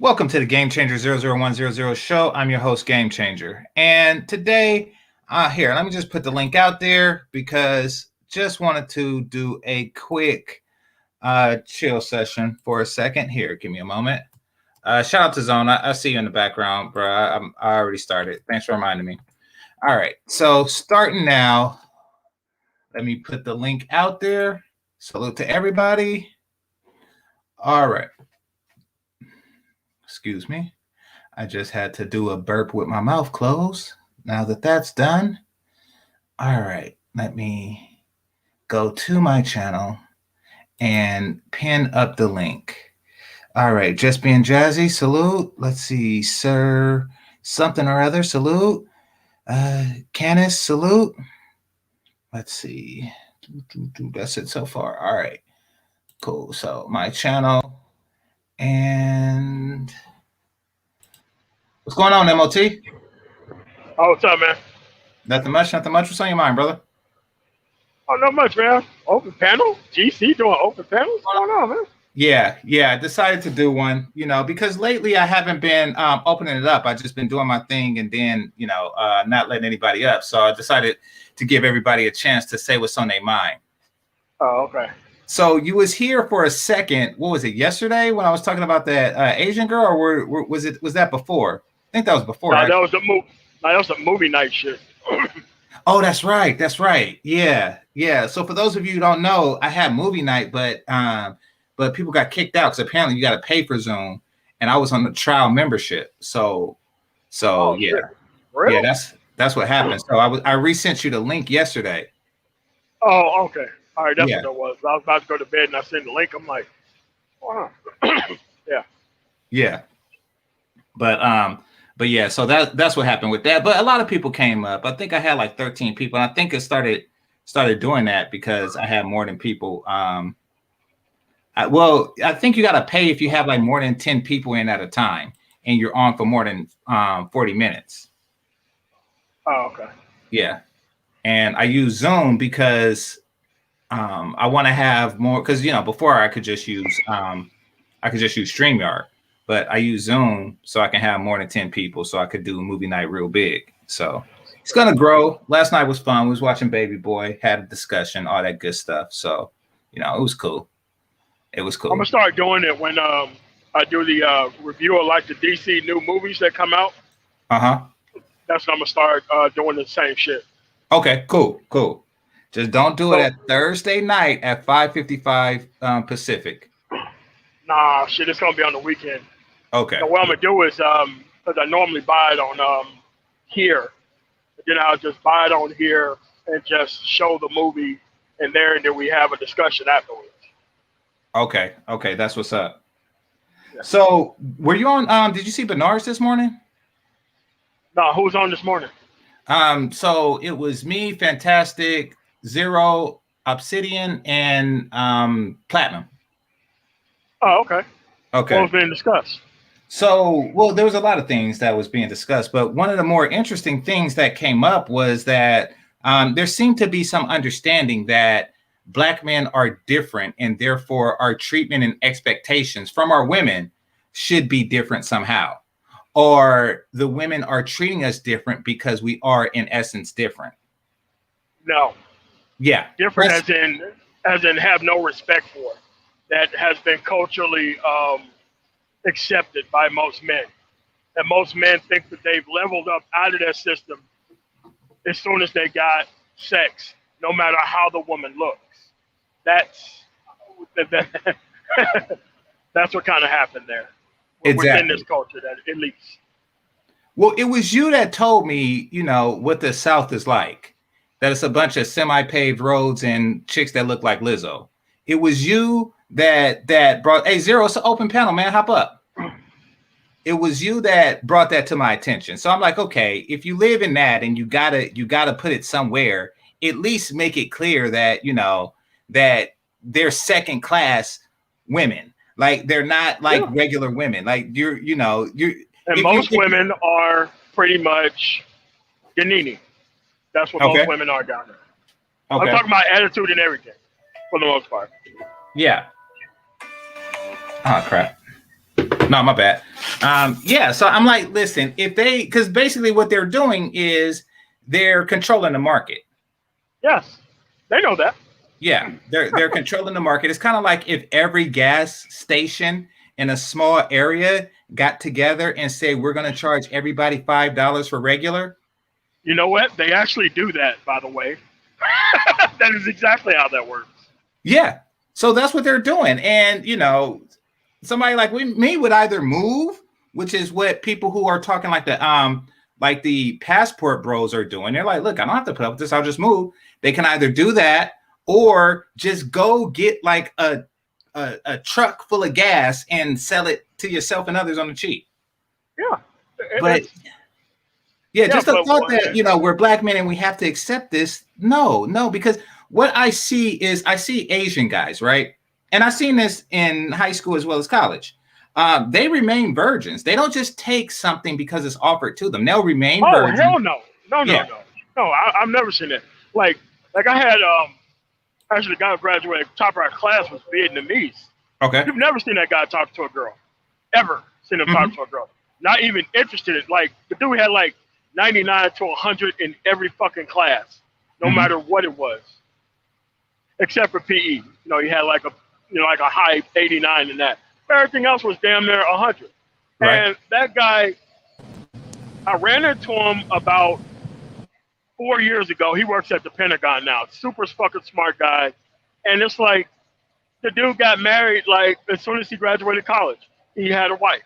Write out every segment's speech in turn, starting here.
Welcome to the GameChanger00100 show. I'm your host, GameChanger. And today, here, let me just put the link out there because just wanted to do a quick chill session for a second. Here, give me a moment. Shout out to Zone. I see you in the background, bro. I already started. Thanks for reminding me. All right. So starting now, let me put the link out there. Salute to everybody. All right. Excuse me. I just had to do a burp with my mouth closed. Now that that's done, all right, let me go to my channel and pin up the link. All right, just being jazzy, salute. Let's see, sir, something or other, salute. Canis, salute. Let's see. That's it so far. All right, cool. So my channel and what's going on, MOT? Oh, what's up, man? Nothing much, nothing much. What's on your mind, brother? Oh, not much, man. Open panel? GC doing open panel? What's going on, man? Yeah. I decided to do one, because lately I haven't been opening it up. I've just been doing my thing and then, not letting anybody up. So I decided to give everybody a chance to say what's on their mind. Oh, okay. So you was here for a second. What was it, yesterday when I was talking about that Asian girl, or was that before? I think that was before. No, right? that was a movie. No, that was a movie night shit. Oh, that's right. Yeah. So for those of you who don't know, I had movie night, but people got kicked out because apparently you got to pay for Zoom, and I was on the trial membership. So Oh, yeah, shit. Really? yeah, that's what happened. So I resent you the link yesterday. Oh, okay. All right, that's Yeah. what that was. I was about to go to bed and I sent the link. I'm like, wow. Yeah. But yeah, so that's what happened with that. But a lot of people came up. I think I had like 13 people. And I think it started doing that because I had more than people. I think you got to pay if you have like more than 10 people in at a time and you're on for more than 40 minutes. Oh, okay. Yeah. And I use Zoom because I want to have more, because before I could just use StreamYard, but I use Zoom so I can have more than 10 people, so I could do a movie night real big. So it's gonna grow. Last night was fun. We was watching Baby Boy, had a discussion, all that good stuff. So it was cool. It was cool. I'm gonna start doing it when I do the review of like the DC new movies that come out. Uh-huh. That's when I'm gonna start doing the same shit. Okay, cool. Just don't do it at Thursday night at 5:55 Pacific. Nah, shit, it's gonna be on the weekend. Okay. So what I'm gonna do is, because I normally buy it on here, then I'll just buy it on here and just show the movie in there, and then we have a discussion afterwards. Okay, that's what's up. Yeah. So were you on? Did you see Bernard's this morning? No, who was on this morning? So it was me, Fantastic, Zero, Obsidian, and Platinum. Oh, okay. Okay. What was being discussed? So, there was a lot of things that was being discussed, but one of the more interesting things that came up was that there seemed to be some understanding that Black men are different, and therefore our treatment and expectations from our women should be different somehow. Or the women are treating us different because we are in essence different. No. Yeah. Different as in have no respect for. That has been culturally accepted by most men. And most men think that they've leveled up out of that system as soon as they got sex, no matter how the woman looks. That's what kind of happened there. Exactly. Within this culture, that at least. Well, it was you that told me, what the South is like. That it's a bunch of semi-paved roads and chicks that look like Lizzo. It was you that brought, hey, Zero, it's an open panel, man, hop up. It was you that brought that to my attention. So I'm like, okay, if you live in that and you gotta put it somewhere, at least make it clear that, that they're second class women. Like they're not like regular women. Like you're. And most women are pretty much Ganini. That's what most women are down there. Okay. I'm talking about attitude and everything, for the most part. Yeah. Oh crap. No, my bad. Yeah, so I'm like, listen, if they, because basically what they're doing is they're controlling the market. Yes, they know that. Yeah, they're controlling the market. It's kind of like if every gas station in a small area got together and say we're going to charge everybody $5 for regular. You know what? They actually do that, by the way. That is exactly how that works. Yeah, so that's what they're doing, and somebody like me would either move, which is what people who are talking like the passport bros are doing. They're like, look, I don't have to put up with this. I'll just move. They can either do that or just go get like a truck full of gas and sell it to yourself and others on the cheap. Yeah. But yeah, just the thought that, yeah. We're black men and we have to accept this. No, because what I see Asian guys, right? And I've seen this in high school as well as college. They remain virgins. They don't just take something because it's offered to them. They'll remain virgins. Oh, hell no. No, I've never seen that. Like I had, actually the guy who graduated top of our class was Vietnamese. Okay. You've never seen that guy talk to a girl. Ever seen him talk to a girl. Not even interested in, like, the dude had like 99 to 100 in every fucking class, no matter what it was. Except for PE. He had like a high 89 in that. Everything else was damn near 100. Right. And that guy, I ran into him about 4 years ago. He works at the Pentagon now. Super fucking smart guy. And it's like, the dude got married like as soon as he graduated college. He had a wife.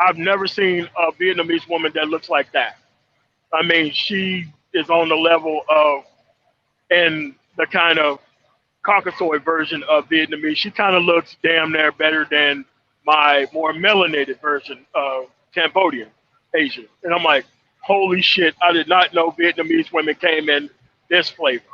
I've never seen a Vietnamese woman that looks like that. I mean, she is on the level of, and the kind of Caucasoid version of Vietnamese. She kind of looks damn near better than my more melanated version of Cambodian Asian. And I'm like, holy shit, I did not know Vietnamese women came in this flavor.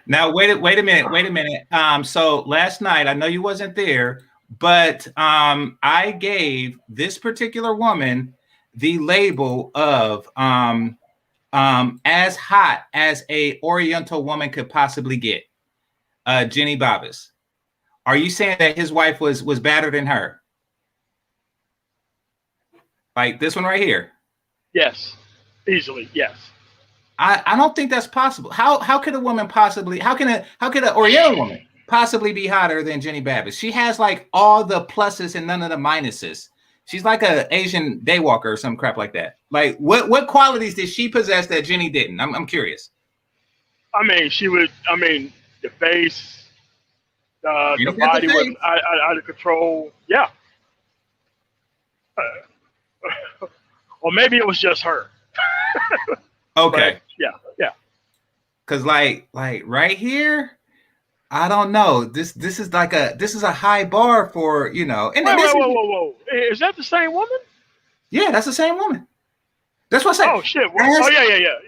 Now, wait a minute. So last night, I know you wasn't there, but I gave this particular woman the label of as hot as a Oriental woman could possibly get, Jenny Babas. Are you saying that his wife was better than her? Like this one right here? Yes, easily, yes. I don't think that's possible. How could a woman possibly? How can an Oriental woman possibly be hotter than Jenny Babas? She has like all the pluses and none of the minuses. She's like a Asian daywalker or some crap like that. Like what qualities did she possess that Jenny didn't? I'm curious. I mean, the face, the body was out of control. Yeah. Or maybe it was just her. Okay. But, yeah. Cause like right here, I don't know. This is a high bar for And whoa. Is that the same woman? Yeah, that's the same woman. That's what I said. Oh shit.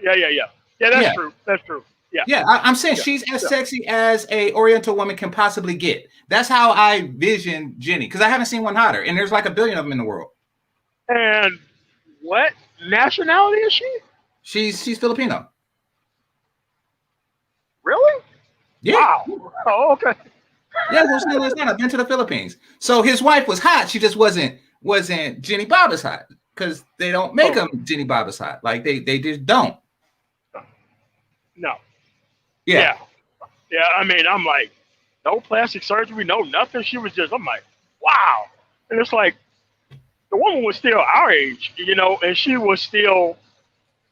Yeah. Yeah, that's true. That's true. Yeah. Yeah, I'm saying she's as sexy as a Oriental woman can possibly get. That's how I vision Jenny, because I haven't seen one hotter, and there's like a billion of them in the world. And what nationality is she? She's Filipino. Really? Yeah. Wow. Oh, okay. Yeah, I've been to the Philippines. So his wife was hot. She just wasn't Jenny Babas hot, because they don't make them Jenny Babas hot. Like they just don't. No. Yeah. I mean, I'm like, no plastic surgery, no nothing. I'm like, wow. And it's like, the woman was still our age, and she was still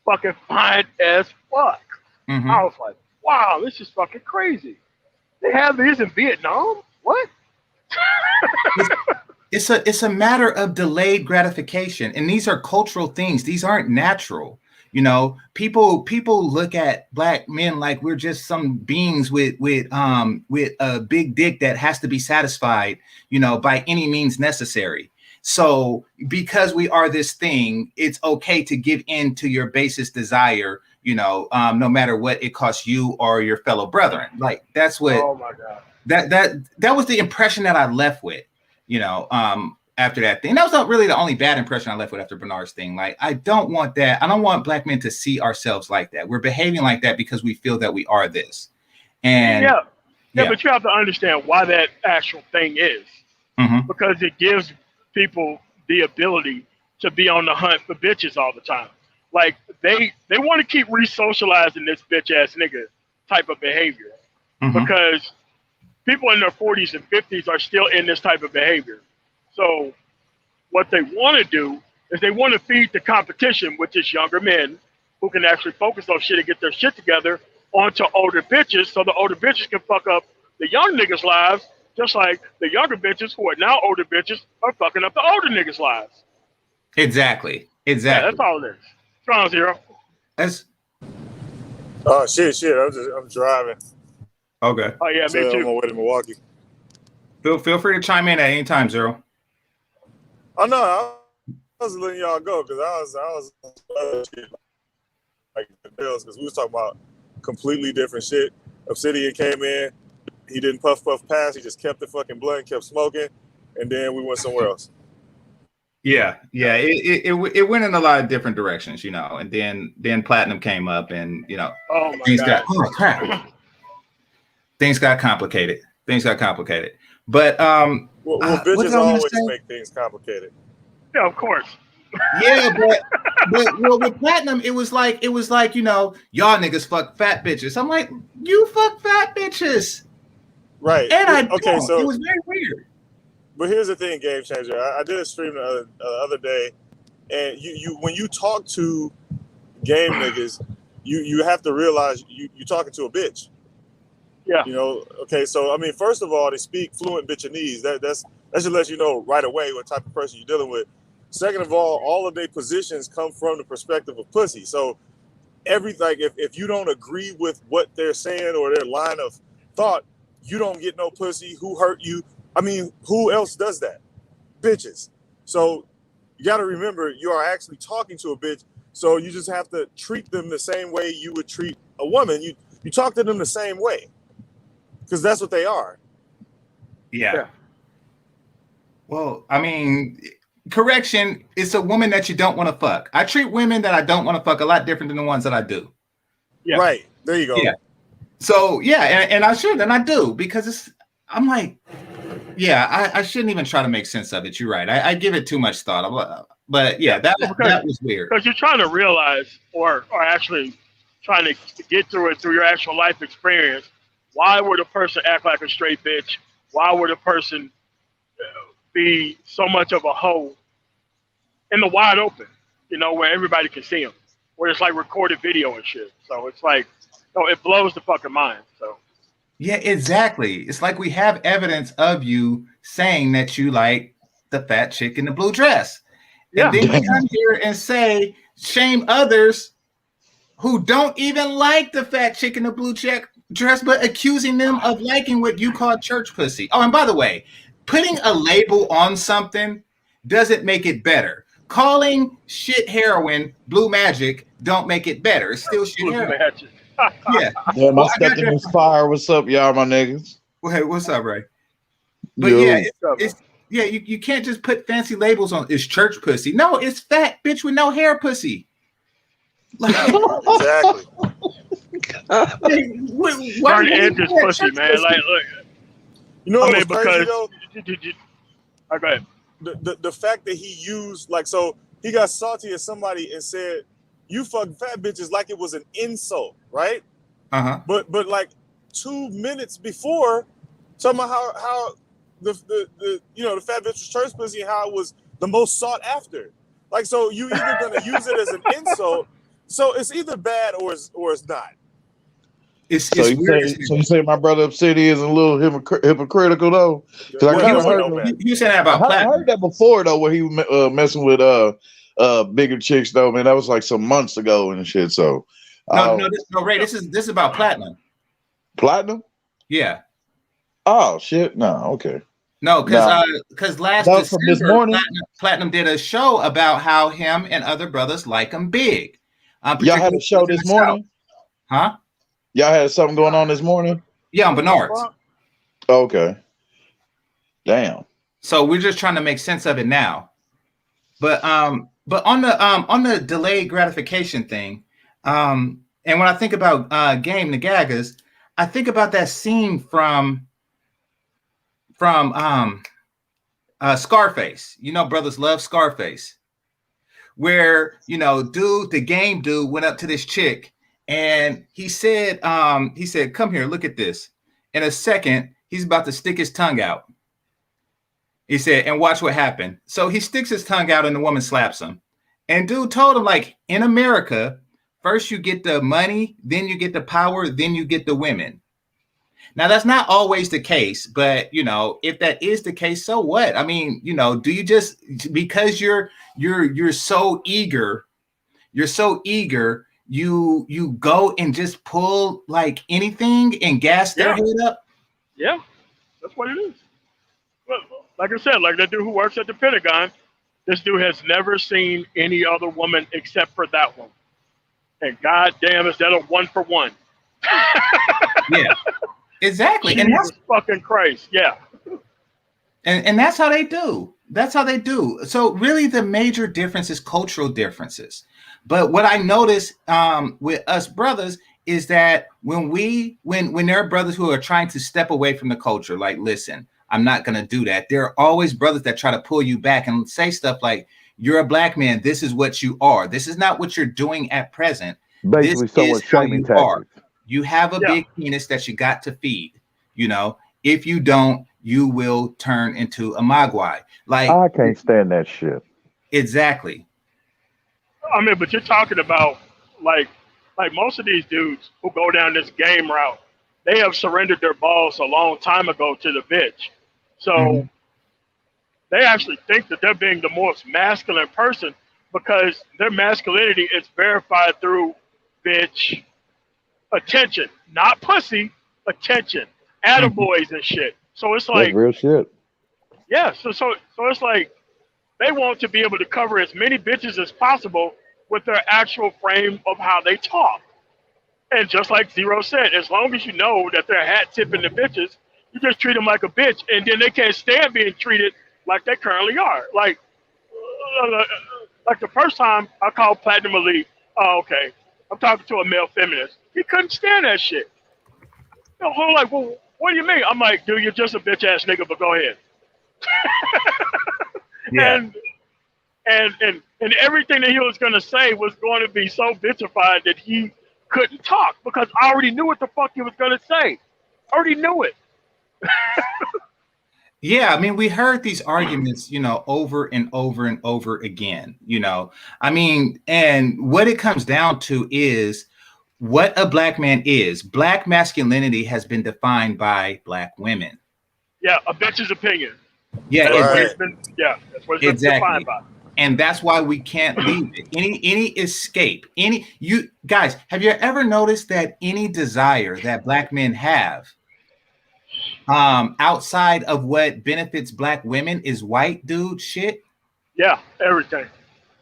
fucking fine as fuck. Mm-hmm. I was like, wow, this is fucking crazy. They have these in Vietnam? What? It's a matter of delayed gratification, and these are cultural things. These aren't natural. People look at black men like we're just some beings with a big dick that has to be satisfied, by any means necessary. So because we are this thing, it's okay to give in to your basest desire, no matter what it costs you or your fellow brethren. Like that's what. Oh my God. That was the impression that I left with, after that thing. That was not really the only bad impression I left with after Bernard's thing. Like, I don't want that. I don't want black men to see ourselves like that. We're behaving like that because we feel that we are this. And yeah, but you have to understand why that actual thing is. because it gives people the ability to be on the hunt for bitches all the time. Like they want to keep re-socializing this bitch ass nigga type of behavior because people in their 40s and 50s are still in this type of behavior. So what they want to do is they want to feed the competition, which is younger men who can actually focus on shit and get their shit together, onto older bitches, so the older bitches can fuck up the young niggas' lives, just like the younger bitches who are now older bitches are fucking up the older niggas' lives. Exactly. Yeah, that's all it is. Strong Zero. That's Oh shit! I'm driving. okay. Oh yeah, So me on my too. way to Milwaukee. Feel free to chime in at any time, Zero. Oh no, I was letting y'all go because I was like the bills because we was talking about completely different shit. Obsidian came in, he didn't puff pass, he just kept the fucking blunt, kept smoking, and then we went somewhere else. Yeah. It went in a lot of different directions, you know, and then Platinum came up, and you know, Oh my things god. got crap. Things got complicated. But Well, what bitches did I want to always say? make things complicated. Yeah, of course. Yeah, but well, with Platinum, it was like, you know, y'all niggas fuck fat bitches. I'm like, you fuck fat bitches, Right. and I Okay, don't. so It was very weird. but here's the thing, Game Changer. I did a stream the other day, and you when you talk to game niggas, you have to realize you're talking to a bitch. Yeah. You know, okay, so I mean, first of all, they speak fluent bitchanese. That should let you know right away what type of person you're dealing with. Second of all of their positions come from the perspective of pussy. So everything, if you don't agree with what they're saying or their line of thought, you don't get no pussy. Who hurt you? I mean, who else does that? Bitches. So you got to remember, you are actually talking to a bitch. So you just have to treat them the same way you would treat a woman. You talk to them the same way. Because that's what they are. Yeah. Well, I mean, correction, it's a woman that you don't want to fuck. I treat women that I don't want to fuck a lot different than the ones that I do. Yeah. Right. There you go. Yeah. So, yeah, and I should, and I do, because I'm like, yeah, I shouldn't even try to make sense of it. You're right. I give it too much thought. But, yeah, that was weird. Because you're trying to realize or actually trying to get through it through your actual life experience. Why would a person act like a straight bitch? Why would a person be so much of a hoe in the wide open, you know, where everybody can see them, where it's like recorded video and shit. So it's like, it blows the fucking mind. So Yeah, exactly. It's like we have evidence of you saying that you like the fat chick in the blue dress. yeah. And then you come here and say, shame others who don't even like the fat chick in the blue dress, but accusing them of liking what you call church pussy. Oh, and by the way, putting a label on something doesn't make it better. Calling shit heroin blue magic don't make it better. It's still shit heroin. Yeah. Yeah, my second is fire. What's up, y'all, my niggas? Well, hey, what's up, Ray? But Yo. yeah, you can't just put fancy labels on. It's church pussy. No, it's fat bitch with no hair pussy. Like, Exactly. Why end this pussy, man? Like, look. You know I what mean, was crazy because though? go ahead. The fact that he used, like, so he got salty at somebody and said, "You fuck fat bitches," like it was an insult, right? But like 2 minutes before, talking about how the fat bitch was church pussy and how it was the most sought after. Like, so you either gonna use it as an insult, so it's either bad or it's not. So you say my brother Obsidian is a little hypocritical though? Because I kind of heard you said that about I heard that before though, where he was messing with bigger chicks though. Man, that was like some months ago and shit. So no, Ray, this is about Platinum. Platinum? Yeah. Oh shit! No, okay. No, because last December, this morning, Platinum did a show about how him and other brothers like him big. Y'all had a show this morning, huh? Y'all had something going on this morning? Yeah, on Bernard's. Okay. Damn. So we're just trying to make sense of it now. But on the delayed gratification thing, and when I think about Game the Gagas, I think about that scene from Scarface. You know, brothers love Scarface. Where, you know, the game dude went up to this chick and he said, come here, look at this. In a second, he's about to stick his tongue out. He said, and watch what happened. So he sticks his tongue out and the woman slaps him. And dude told him, like, in America, first you get the money, then you get the power, then you get the women. Now, that's not always the case, but, you know, if that is the case, so what? I mean, you know, do you just, because you're so eager, you go and just pull like anything and gas their head up? Yeah, that's what it is. Well, like I said, like that dude who works at the Pentagon, this dude has never seen any other woman except for that one. And goddamn, is that a 1-for-1? Yeah. Exactly. Jesus, and that's fucking Christ. Yeah. And that's how they do. That's how they do. So really the major difference is cultural differences. But what I notice with us brothers is that when there are brothers who are trying to step away from the culture, like, listen, I'm not going to do that. There are always brothers that try to pull you back and say stuff like, you're a black man. This is what you are. This is not what you're doing at present. Basically, this is how you are. You have a big penis that you got to feed. You know, if you don't, you will turn into a mogwai. Like, I can't stand that shit. Exactly. I mean, but you're talking about like most of these dudes who go down this game route, they have surrendered their balls a long time ago to the bitch. So they actually think that they're being the most masculine person because their masculinity is verified through bitch attention, not pussy, attention, attaboys and shit. So it's like, that's real shit. Yeah, so it's like they want to be able to cover as many bitches as possible with their actual frame of how they talk. And just like Zero said, as long as you know that they're hat tipping the bitches, you just treat them like a bitch, and then they can't stand being treated like they currently are. Like the first time I called Platinum Elite, oh, okay, I'm talking to a male feminist. He couldn't stand that shit. You know, like, well, what do you mean? I'm like, dude, you're just a bitch ass nigga, but go ahead. And everything that he was gonna say was going to be so bitchified that he couldn't talk because I already knew what the fuck he was gonna say. I already knew it. Yeah, I mean, we heard these arguments, you know, over and over and over again, you know. I mean, and what it comes down to is what a black man is. Black masculinity has been defined by black women. Yeah, a bitch's opinion. Yeah, that's what it's been defined by. And that's why we can't leave it. Any escape, you guys, have you ever noticed that any desire that black men have outside of what benefits black women is white dude shit? Yeah, everything.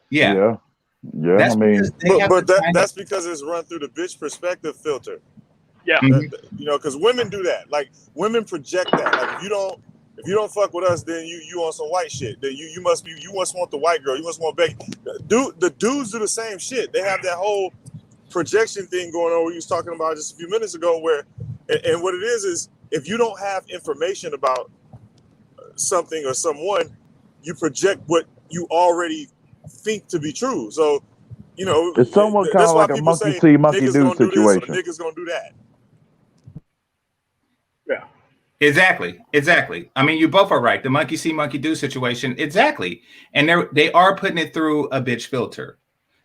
Yeah. That's I mean, that's because it's run through the bitch perspective filter. Yeah. You know, because women do that. Like, women project that. Like, if you don't fuck with us, then you on some white shit. Then you must want the white girl. You must want Becky. The dudes do the same shit. They have that whole projection thing going on. We was talking about just a few minutes ago. And what it is if you don't have information about something or someone, you project what you already think to be true. So, you know, it's somewhat kind of like a monkey see, monkey do situation. Niggas gonna do that. Yeah. Exactly. I mean, you both are right. The monkey see, monkey do situation. Exactly. And they are putting it through a bitch filter.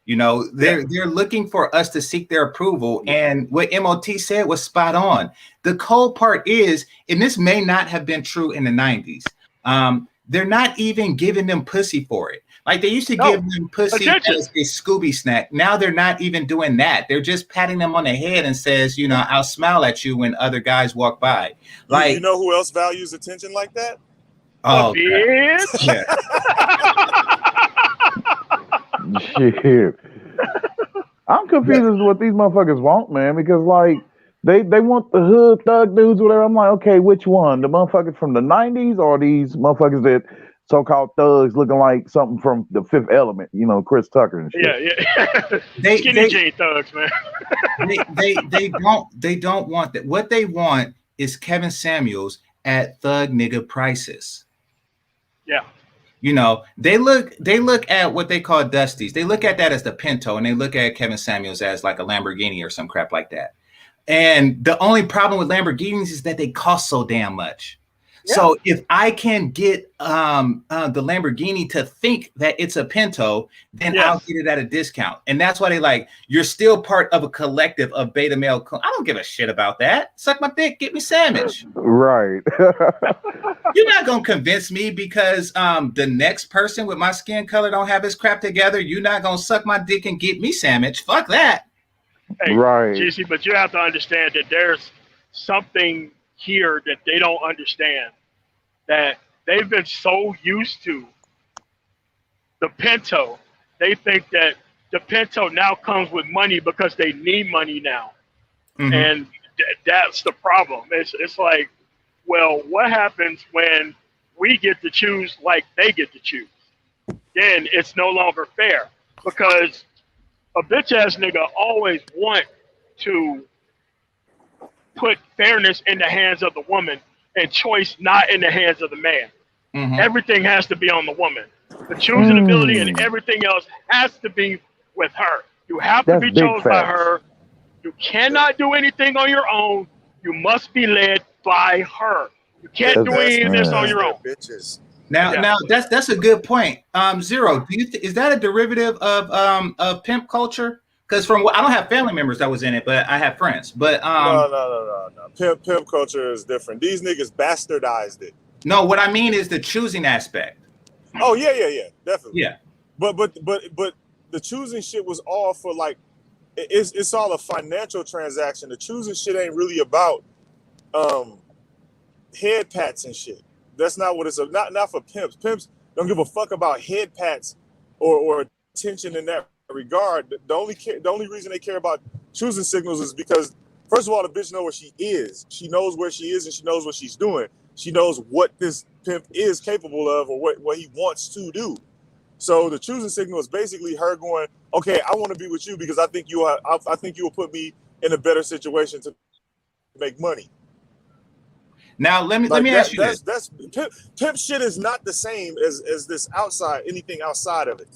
You know, they're looking for us to seek their approval. And what MOT said was spot on. The cold part is, and this may not have been true in the 90s, they're not even giving them pussy for it. Like, they used to give them pussy as a Scooby snack. Now they're not even doing that. They're just patting them on the head and says, you know, I'll smile at you when other guys walk by. Like, you know who else values attention like that? Oh, bitch. Yeah. Shit. I'm confused as to what these motherfuckers want, man, because like they want the hood thug dudes, whatever. I'm like, okay, which one? The motherfuckers from the 90s or these motherfuckers that so-called thugs looking like something from The Fifth Element, you know, Chris Tucker and shit. Yeah. Skinny jean thugs, man. they don't want that. What they want is Kevin Samuels at thug nigga prices. Yeah. You know, they look at what they call Dusties. They look at that as the Pinto, and they look at Kevin Samuels as like a Lamborghini or some crap like that. And the only problem with Lamborghinis is that they cost so damn much. Yeah. So if I can get the Lamborghini to think that it's a Pinto, then I'll get it at a discount. And that's why they like, you're still part of a collective of beta male. I don't give a shit about that. Suck my dick, get me sandwich. Right. You're not going to convince me because the next person with my skin color don't have his crap together. You're not going to suck my dick and get me sandwich. Fuck that. Hey, right. GC, but you have to understand that there's something here that they don't understand, that they've been so used to the Pinto, they think that the Pinto now comes with money because they need money now. Mm-hmm. And that's the problem. It's like, well, what happens when we get to choose like they get to choose? Then it's no longer fair, because a bitch ass nigga always want to put fairness in the hands of the woman and choice not in the hands of the man. Mm-hmm. Everything has to be on the woman. The choosing ability and everything else has to be with her. You have to be chosen by her. You cannot do anything on your own. You must be led by her. You can't do any of this on your own. Bitches. Now that's a good point. Zero, is that a derivative of pimp culture? Because I don't have family members that was in it, but I have friends. But no. Pimp culture is different. These niggas bastardized it. No, what I mean is the choosing aspect. Oh yeah, definitely. Yeah. But the choosing shit was all for like, it's all a financial transaction. The choosing shit ain't really about head pats and shit. That's not what it's not for pimps. Pimps don't give a fuck about head pats or attention in that regard. The only reason they care about choosing signals is because, first of all, the bitch knows where she is. She knows where she is and she knows what she's doing. She knows what this pimp is capable of or what he wants to do. So the choosing signal is basically her going, okay, I want to be with you because I think you will put me in a better situation to make money. Now let me ask you this. That's pimp shit is not the same as this anything outside of it.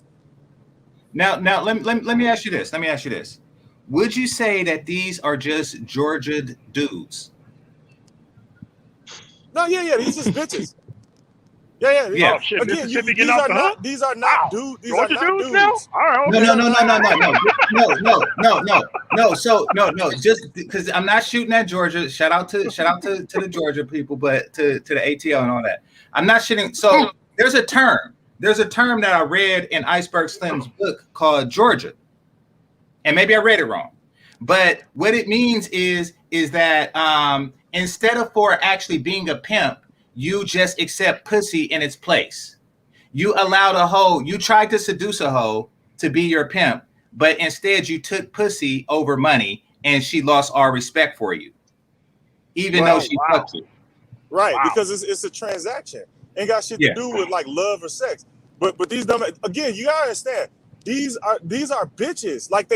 Now let me ask you this. Would you say that these are just Georgia dudes? No, these just bitches. Yeah. Oh, shit, again, these are not dudes. These are not dudes now? All right. Okay. No. Just because I'm not shooting at Georgia. Shout out to the Georgia people, but to the ATL and all that. I'm not shooting. So there's a term that I read in Iceberg Slim's book called Georgia, and maybe I read it wrong, but what it means is that instead of for actually being a pimp, you just accept pussy in its place. You allowed a hoe, you tried to seduce a hoe to be your pimp, but instead you took pussy over money and she lost all respect for you, even though she fucked you. Right, because it's a transaction. Ain't got shit to do with like love or sex. But these dumb, again, you gotta understand, these are bitches. Like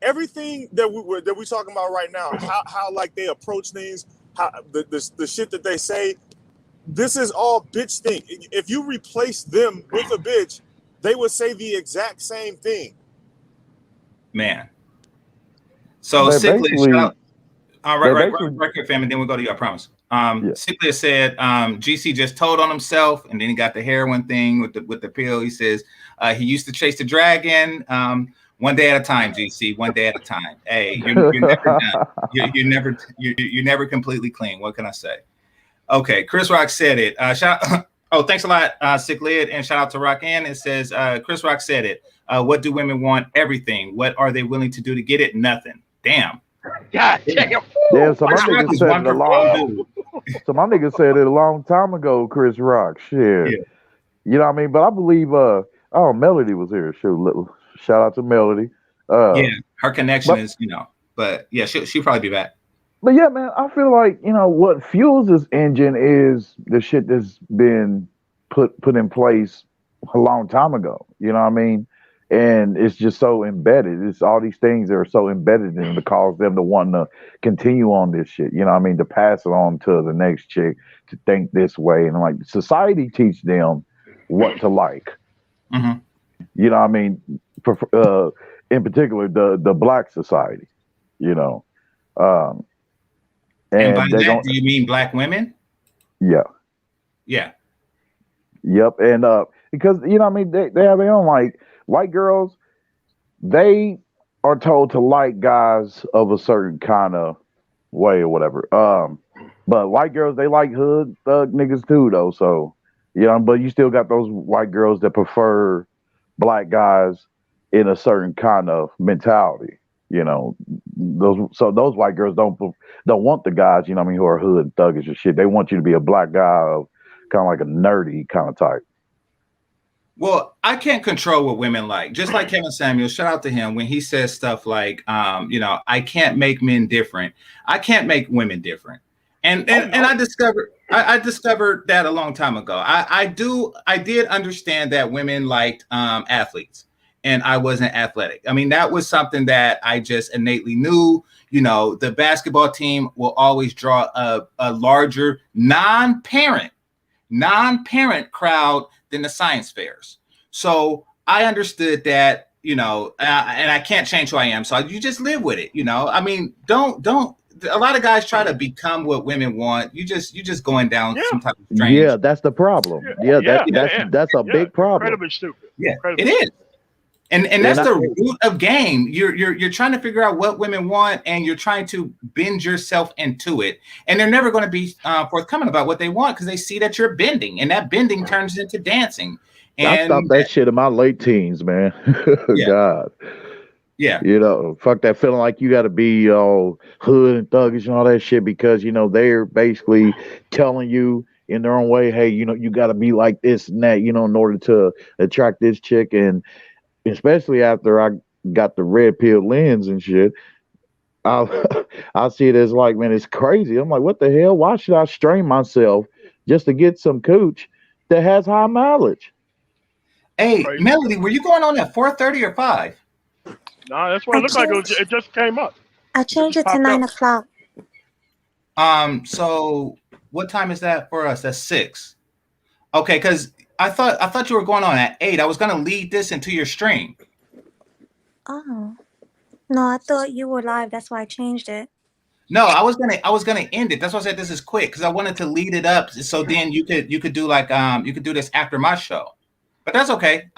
everything that we talking about right now, how like they approach things, how the shit that they say, this is all bitch thing. If you replace them with a bitch, they would say the exact same thing. Man. So Sickly, shout out. Right, fam, and then we'll go to you, I promise. Sickly said GC just told on himself, and then he got the heroin thing with the pill. He says he used to chase the dragon. One day at a time, GC. One day at a time. Hey, you're never done. You're never completely clean. What can I say? Okay, Chris Rock said it. Thanks a lot, Sick Lid, and shout out to Rock N. It says Chris Rock said it. What do women want? Everything. What are they willing to do to get it? Nothing. Damn. God damn. Yeah, so my nigga said it a long time ago. Chris Rock. Shit. Yeah. You know what I mean? But I believe Melody was here. Shout out to Melody. Her connection is, but yeah, she'll probably be back. But yeah, man, I feel like, what fuels this engine is the shit that's been put in place a long time ago. You know what I mean? And it's just so embedded. It's all these things that are so embedded in them to cause them to want to continue on this shit. You know what I mean? To pass it on to the next chick to think this way. And like society teach them what to like. Mm-hmm. You know what I mean? In particular, the black society, you know. And by that, do you mean black women? Yeah. Yeah. Yep. And because, you know what I mean? They have their own, like, white girls, they are told to like guys of a certain kind of way or whatever. But white girls, they like hood thug niggas too, though. So, you know, but you still got those white girls that prefer black guys in a certain kind of mentality. You know, those white girls don't want the guys, you know what I mean, who are hood thuggish and shit. They want you to be a black guy of kind of like a nerdy kind of type. Well, I can't control what women like. Just like Kevin Samuels, shout out to him when he says stuff like, you know, I can't make men different. I can't make women different. And I discovered that a long time ago. I did understand that women liked athletes. And I wasn't athletic. I mean, that was something that I just innately knew. You know, the basketball team will always draw a larger non-parent crowd than the science fairs. So I understood that, you know, and I can't change who I am. So you just live with it. You know, I mean, don't. A lot of guys try to become what women want. You just going down some type of strange. Yeah, that's the problem. That's a big problem. Incredibly stupid. Yeah, incredibly it is. And that's the root of game. You're trying to figure out what women want, and you're trying to bend yourself into it. And they're never going to be forthcoming about what they want because they see that you're bending, and that bending turns into dancing. And I stopped that shit in my late teens, man. Yeah. God. Yeah. You know, fuck that feeling like you got to be all hood and thuggish and all that shit because, you know, they're basically telling you in their own way, hey, you know, you got to be like this and that, you know, in order to attract this chick. And especially after I got the red pill lens and shit, I see it as like, man, it's crazy. I'm like, what the hell? Why should I strain myself just to get some cooch that has high mileage? Hey, crazy. Melody, were you going on at 4:30 or 5? No, that's what it looked like. It just came up. I changed it to 9 o'clock. So what time is that for us? That's 6. Okay, because I thought you were going on at 8. I was gonna lead this into your stream. Oh. No, I thought you were live. That's why I changed it. No, I was gonna end it. That's why I said this is quick because I wanted to lead it up so then you could do like you could do this after my show. But that's okay.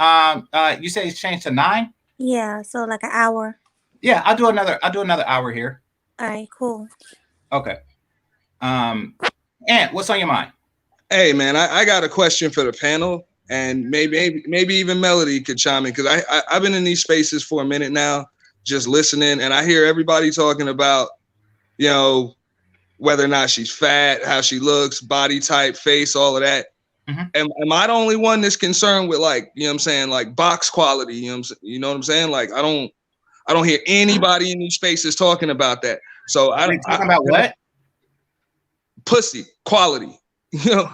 You said it's changed to 9? Yeah, so like an hour. Yeah, I'll do another hour here. All right, cool. Okay. Ant, what's on your mind? Hey man, I got a question for the panel, and maybe even Melody could chime in because I've been in these spaces for a minute now, just listening, and I hear everybody talking about, you know, whether or not she's fat, how she looks, body type, face, all of that. Mm-hmm. Am I the only one that's concerned with, like, you know what I'm saying, like box quality? You know what I'm saying? Like I don't hear anybody in these spaces talking about that. So talking about what? Pussy quality. You know.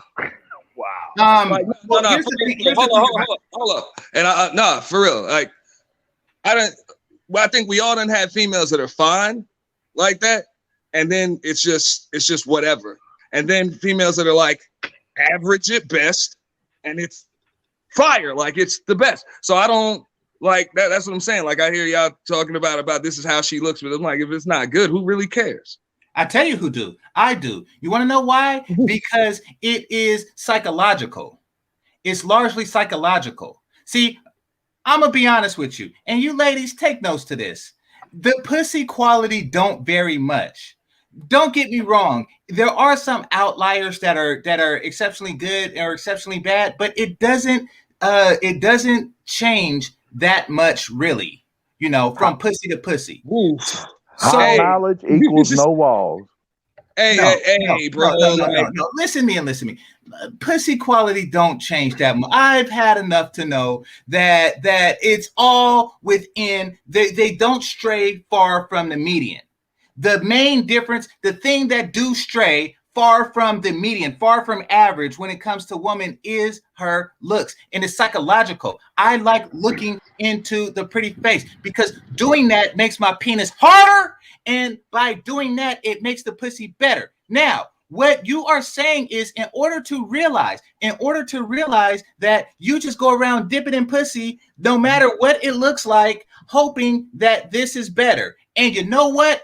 Wow. Like, hold up. And for real. Like I think we all done had females that are fine like that, and then it's just whatever. And then females that are like average at best, and it's fire, like it's the best. So I don't like that. That's what I'm saying. Like I hear y'all talking about this is how she looks, but I'm like, if it's not good, who really cares? I tell you who do. I do. You want to know why? Because it is psychological. It's largely psychological. See, I'm going to be honest with you. And you ladies, take notes to this. The pussy quality don't vary much. Don't get me wrong. There are some outliers that are exceptionally good or exceptionally bad, but it doesn't change that much really, you know, from pussy to pussy. Oof. High knowledge equals no walls. Hey, bro. No. Listen to me. Pussy quality don't change that much. I've had enough to know that it's all within. They don't stray far from the median. The main difference, the thing that do stray far from the median, far from average when it comes to woman is her looks. And it's psychological. I like looking into the pretty face because doing that makes my penis harder. And by doing that, it makes the pussy better. Now, what you are saying is in order to realize that you just go around dipping in pussy, no matter what it looks like, hoping that this is better. And you know what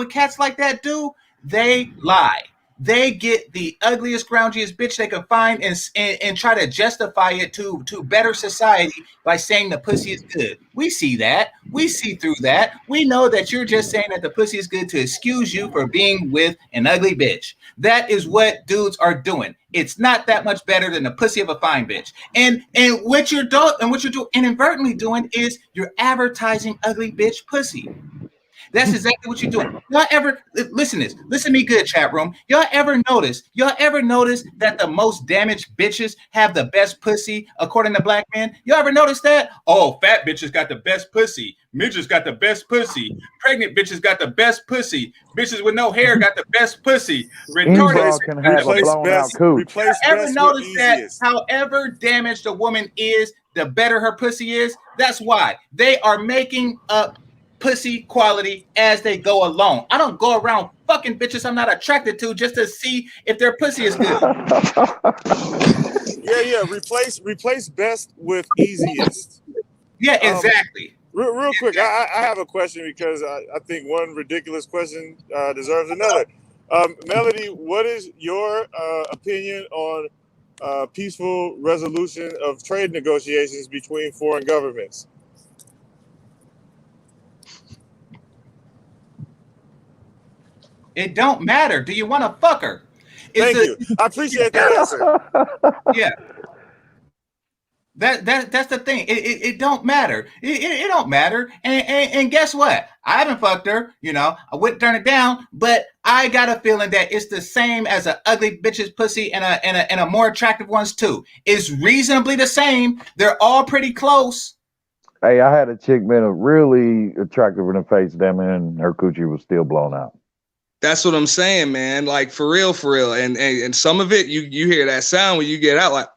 cats like that do? They lie. They get the ugliest, groundiest bitch they can find and try to justify it to better society by saying the pussy is good. We see that. We see through that. We know that you're just saying that the pussy is good to excuse you for being with an ugly bitch. That is what dudes are doing. It's not that much better than the pussy of a fine bitch. And what you're doing inadvertently doing is you're advertising ugly bitch pussy. That's exactly what you're doing. Y'all ever listen to me good, chat room. Y'all ever notice that the most damaged bitches have the best pussy according to black men? Y'all ever notice that? Oh, fat bitches got the best pussy. Midgets got the best pussy. Pregnant bitches got the best pussy. Bitches with no hair got the best pussy. Retarded can have a blown out cooch. Ever notice that however damaged a woman is, the better her pussy is? That's why they are making up pussy quality as they go along. I don't go around fucking bitches I'm not attracted to just to see if their pussy is good. Yeah. Replace best with easiest. Yeah, exactly. Real quick, I have a question because I think one ridiculous question deserves another. Melody, what is your opinion on peaceful resolution of trade negotiations between foreign governments? It don't matter. Do you want to fuck her? Thank you. I appreciate that answer. Yeah. That's the thing. It don't matter. It don't matter. And guess what? I haven't fucked her. I wouldn't turn it down, but I got a feeling that it's the same as an ugly bitch's pussy and a more attractive one's too. It's reasonably the same. They're all pretty close. Hey, I had a chick, man, really attractive in the face, damn it, and her coochie was still blown out. That's what I'm saying, man. Like for real. And some of it, you hear that sound when you get out, like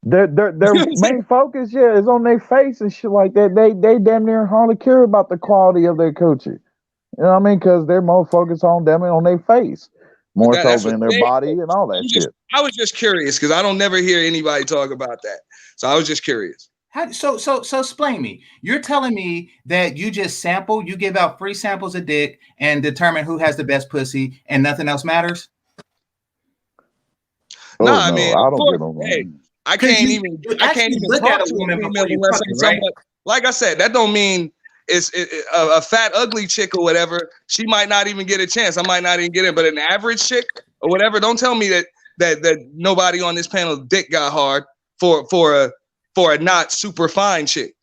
their main focus, is on their face and shit like that. They damn near hardly care about the quality of their coochie. You know what I mean? Because they're more focused on damn it on their face, more so than their body and all that shit. I was just curious because I don't never hear anybody talk about that. So I was just curious. So explain me. You're telling me that you just sample, you give out free samples of dick and determine who has the best pussy and nothing else matters? No, I mean, I don't get on that. I can't even look talk at to a woman female before you unless fuck her, I'm right? somewhat. Like I said, that don't mean it's a fat, ugly chick or whatever. She might not even get a chance. I might not even get it. But an average chick or whatever, don't tell me that nobody on this panel dick got hard for a not super fine chick.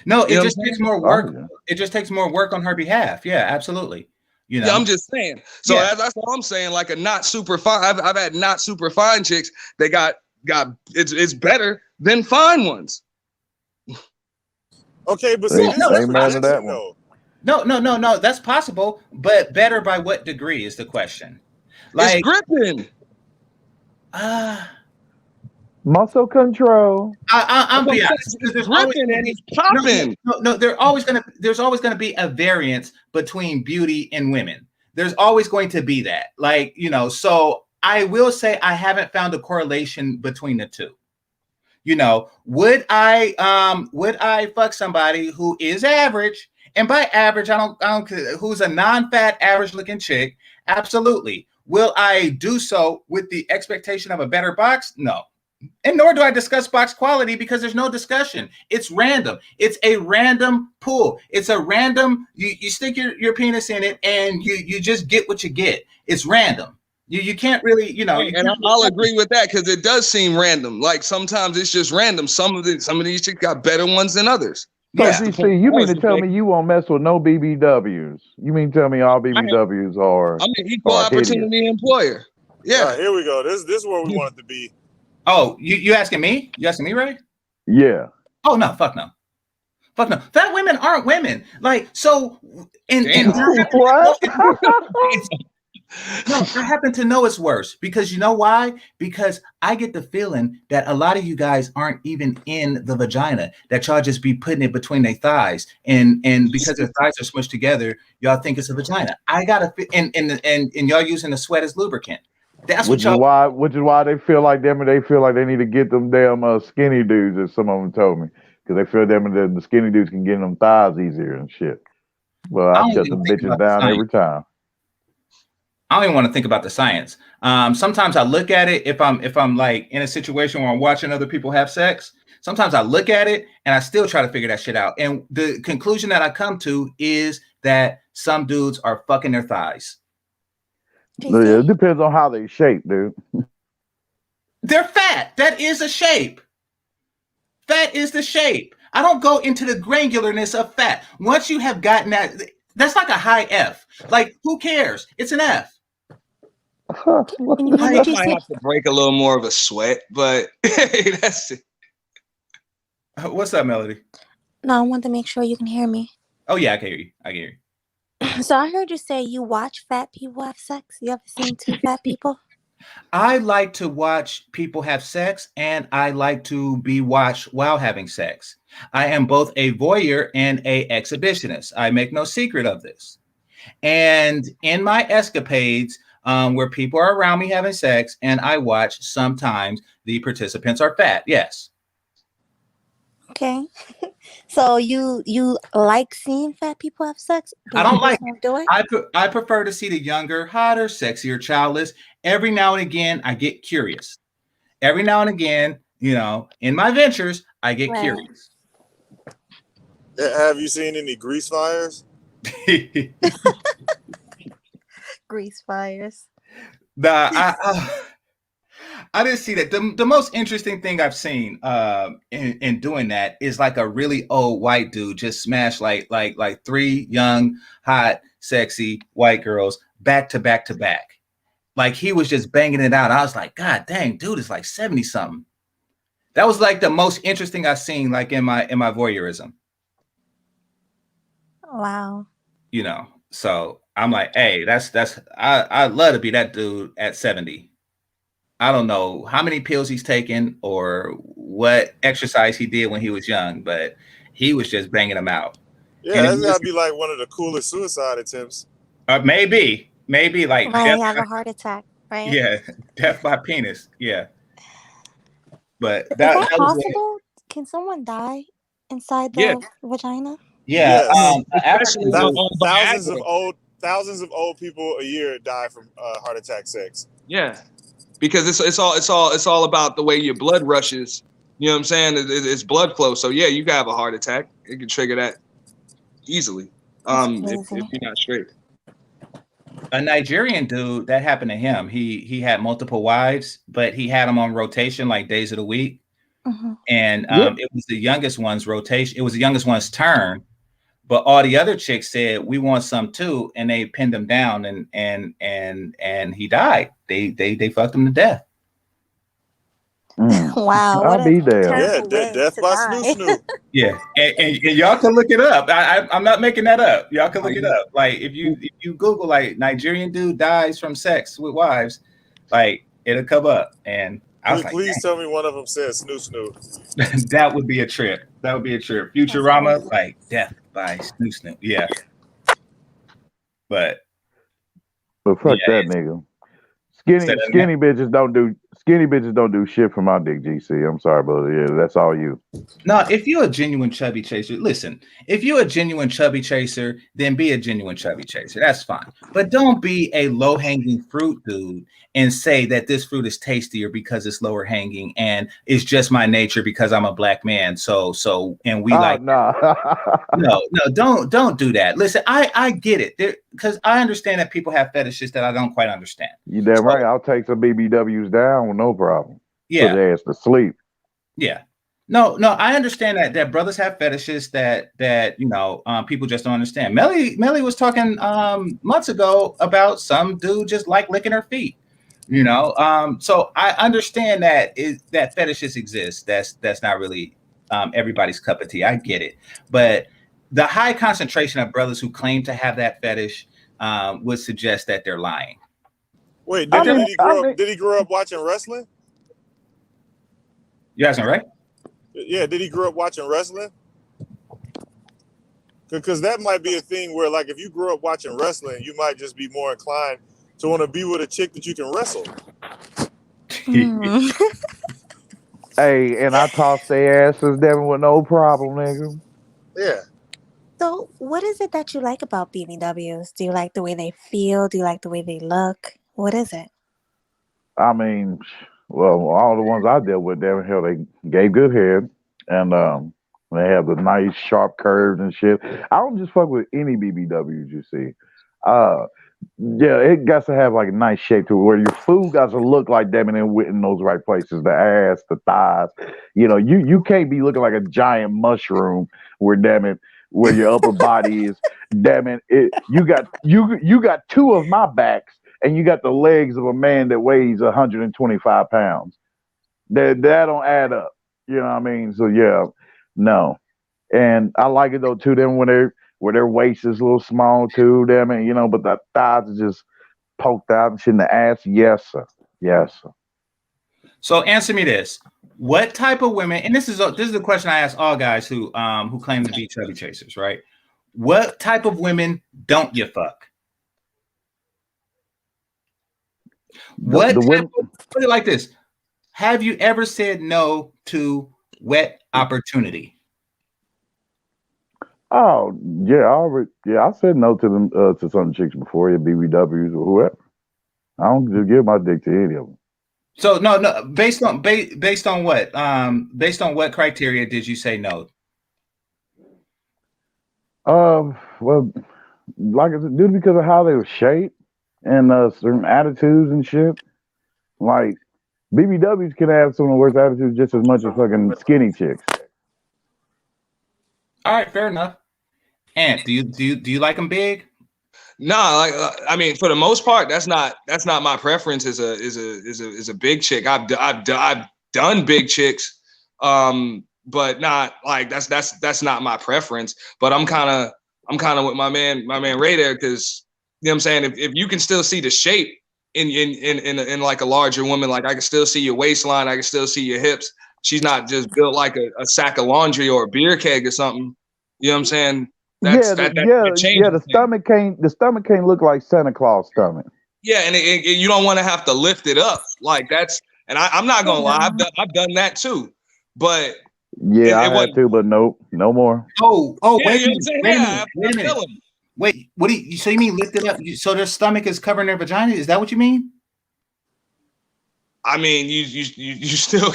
No, it just takes more work. Oh, yeah. It just takes more work on her behalf. Yeah, absolutely. Yeah, I'm just saying. So that's all I'm saying. Like a not super fine. I've had not super fine chicks that got it's better than fine ones. Okay, but see, that one. No. That's possible, but better by what degree is the question? Like it's gripping. Muscle control. I'm being honest. There's gripping and it's popping. No, there's always gonna be a variance between beauty and women. There's always going to be that. Like, so I will say I haven't found a correlation between the two. Would I fuck somebody who is average? And by average, I don't who's a non-fat average looking chick? Absolutely. Will I do so with the expectation of a better box? No. And nor do I discuss box quality because there's no discussion. It's random. It's a random pool. It's a random, you stick your penis in it and you just get what you get. It's random. You can't really, And I'll agree with that because it does seem random. Like sometimes it's just random. Some of these chicks got better ones than others. So you mean to tell me you won't mess with no BBWs? You mean to tell me all BBWs are? I'm an equal opportunity employer. Yeah. All right, here we go. This is where we want it to be. Oh, you asking me? You asking me, Ray? Yeah. Oh no, fuck no. Fuck no. Fat women aren't women. Like, so what? No, I happen to know it's worse because you know why? Because I get the feeling that a lot of you guys aren't even in the vagina, that y'all just be putting it between their thighs, and because their thighs are smushed together, y'all think it's a vagina. I gotta and y'all using the sweat as lubricant. That's which what y'all. which is why they feel like them, and they feel like they need to get them damn skinny dudes, as some of them told me, because they feel them and the skinny dudes can get them thighs easier and shit. Well, I shut them bitches down every time. I don't even want to think about the science. Sometimes I look at it if I'm like in a situation where I'm watching other people have sex. Sometimes I look at it and I still try to figure that shit out. And the conclusion that I come to is that some dudes are fucking their thighs. It depends on how they shape, dude. They're fat. That is a shape. Fat is the shape. I don't go into the granularness of fat. Once you have gotten that, that's like a high F. Like, who cares? It's an F. I might have to break a little more of a sweat, but that's it. What's up, Melody? No, I want to make sure you can hear me. Oh yeah, I can hear you. I can hear you. So I heard you say you watch fat people have sex. You ever seen two fat people? I like to watch people have sex, and I like to be watched while having sex. I am both a voyeur and a exhibitionist. I make no secret of this. And in my escapades, where people are around me having sex, and I watch, sometimes the participants are fat. Yes. Okay. So you like seeing fat people have sex? I don't like it. Do it? I prefer to see the younger, hotter, sexier, childless. Every now and again, I get curious. Every now and again, you know, in my ventures, I get curious. Have you seen any grease fires? Grease fires. I didn't see that. The most interesting thing I've seen in doing that is like a really old white dude just smashed like three young, hot, sexy white girls back to back to back. Like he was just banging it out. I was like, God dang, dude is like 70 something. That was like the most interesting I've seen, like in my voyeurism. Wow. You know, so I'm like, hey, I'd love to be that dude at 70. I don't know how many pills he's taken or what exercise he did when he was young, but he was just banging them out. Yeah, that's gotta be like one of the coolest suicide attempts. Maybe like have a heart attack, right? Yeah, death by penis. Yeah, but is that possible? Can someone die inside the vagina? Yeah, yes. Thousands of old people a year die from heart attack sex. Yeah. Because it's all about the way your blood rushes. You know what I'm saying? It's blood flow. So yeah, you can have a heart attack. It can trigger that easily. If you're not straight. A Nigerian dude, that happened to him. He had multiple wives, but he had them on rotation, like days of the week. Mm-hmm. And it was the youngest one's rotation. It was the youngest one's turn. But all the other chicks said, we want some too, and they pinned him down, and he died. They fucked him to death. Wow, I'll be there. Yeah, death by Snoop. Yeah, and y'all can look it up. I'm not making that up. Y'all can look it up. Like if you Google like Nigerian dude dies from sex with wives, like it'll come up. And I was please tell me one of them says Snoop. That would be a trip. That would be a trip. Futurama, like death by Snoop. Yeah. But fuck that nigga. Skinny bitches don't do shit for my dick, GC. I'm sorry, but yeah, that's all you. No, if you're a genuine chubby chaser, listen, if you're a genuine chubby chaser, then be a genuine chubby chaser. That's fine. But don't be a low-hanging fruit dude and say that this fruit is tastier because it's lower hanging and it's just my nature because I'm a black man. And we no, don't do that. Listen, I get it. Because I understand that people have fetishes that I don't quite understand. You damn right. I'll take some BBWs down with no problem. Yeah. Put their ass to sleep. Yeah. No, I understand that brothers have fetishes that people just don't understand. Melly was talking months ago about some dude just like licking her feet. So I understand that fetishes exist. That's not really everybody's cup of tea. I get it, but the high concentration of brothers who claim to have that fetish would suggest that they're lying. Wait, did he grow up watching wrestling? You asking, right? Yeah, did he grow up watching wrestling? Because that might be a thing where, like, if you grew up watching wrestling, you might just be more inclined to want to be with a chick that you can wrestle. Hey, and I toss their asses, Devin, with no problem, nigga. Yeah. So, what is it that you like about BBWs? Do you like the way they feel? Do you like the way they look? What is it? I mean, well, all the ones I dealt with, Devin, hell, they gave good head, and they have the nice sharp curves and shit. I don't just fuck with any BBWs you see. Yeah, it got to have like a nice shape to it, where your food got to look like them and in those right places. The ass, the thighs. You know, you can't be looking like a giant mushroom where where your upper body is. You got two of my backs and you got the legs of a man that weighs 125 pounds. That don't add up. You know what I mean? So yeah, no. And I like it though too. Then when their waist is a little small too, you know, but the thighs are just poked out and shit in the ass. Yes, sir. Yes, sir. So answer me this: what type of women? And this is the question I ask all guys who claim to be chubby chasers, right? What type of women don't you fuck? Put it like this: have you ever said no to wet opportunity? Oh yeah, I said no to them to some chicks before, BBWs or whoever. I don't just give my dick to any of them. So no, based on what? Based on what criteria did you say no? Well, like I said, due because of how they were shaped and certain attitudes and shit. Like BBWs can have some of the worst attitudes just as much as fucking skinny chicks. All right, fair enough. And do you like them big? Nah, like I mean, for the most part, that's not my preference. Is a big chick. I've done big chicks, but not like that's not my preference. But I'm kind of with my man Ray there, because you know what I'm saying. If you can still see the shape in like a larger woman, like I can still see your waistline, I can still see your hips. She's not just built like a sack of laundry or a beer keg or something. You know what I'm saying? The stomach can't look like Santa Claus stomach. Yeah, and you don't want to have to lift it up like that's. And I'm not gonna lie, I've done that too, but yeah, I had to, but nope, no more. Oh, yeah, wait a minute. Wait, what do you? So you mean lift it up? So their stomach is covering their vagina? Is that what you mean? I mean, you still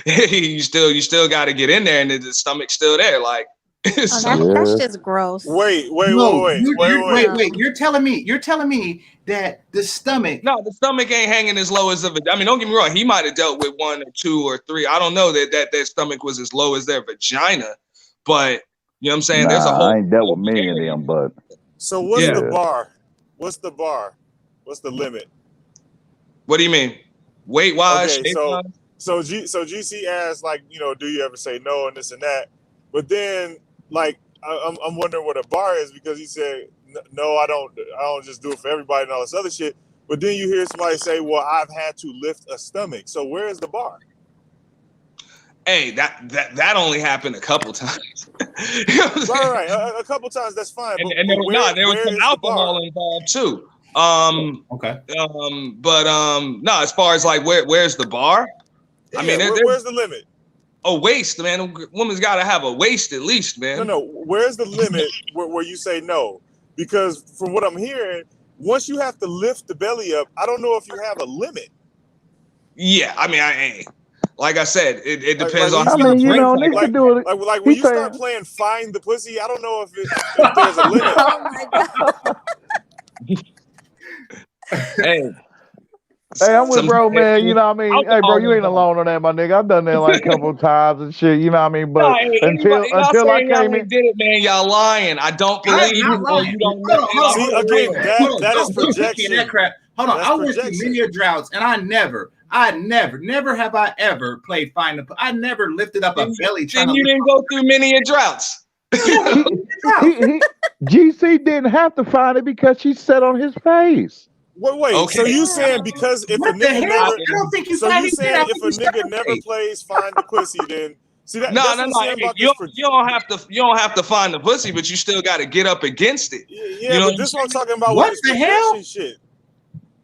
you still got to get in there, and the stomach's still there, like. That's just gross. Wait. You're telling me that the stomach. No, the stomach ain't hanging as low as I mean, don't get me wrong. He might have dealt with 1 or 2 or 3. I don't know that their stomach was as low as their vagina, but you know what I'm saying. There's a whole. I ain't dealt with many of them, but. So what's the bar? What's the bar? What's the limit? What do you mean? Weight wise? Okay, so GC asked, like, you know, do you ever say no and this and that? But then, like, I'm wondering what a bar is, because he said no, I don't just do it for everybody and all this other shit. But then you hear somebody say, well, I've had to lift a stomach. So where is the bar? Hey, that only happened a couple times. right. A couple times, that's fine. And there was some alcohol involved too. Okay. But no, as far as like where's the bar? Yeah, I mean, where's the limit? A waist, man. A woman's got to have a waist at least, man. No. Where's the limit where you say no? Because from what I'm hearing, once you have to lift the belly up, I don't know if you have a limit. Yeah, I mean, like I said, it depends on. I mean, you know, they can do it. Like when you start playing Find the Pussy, I don't know if there's a limit. Oh my god. Hey, I'm with bro, man. You know what I mean? Hey, bro, you ain't alone on that, my nigga. I've done that like a couple of times and shit. You know what I mean? But until I came in, did it, man. Y'all lying. I don't believe you. You don't know. See, again, that is projection. That crap. Hold on, I went through many droughts, and I never have I ever played Find the. I never lifted up a belly. Then you didn't go through many droughts. GC didn't have to find it because she sat on his face. Wait. Okay. So you saying because if What a the nigga hell? never, I don't think you so find you it saying I if think a you nigga never separate. plays find the pussy, then see that? No. That's what I'm saying about You this. don't have to find the pussy, but you still got to get up against it. Yeah, You know but this what I'm talking about What with the this hell? projection shit.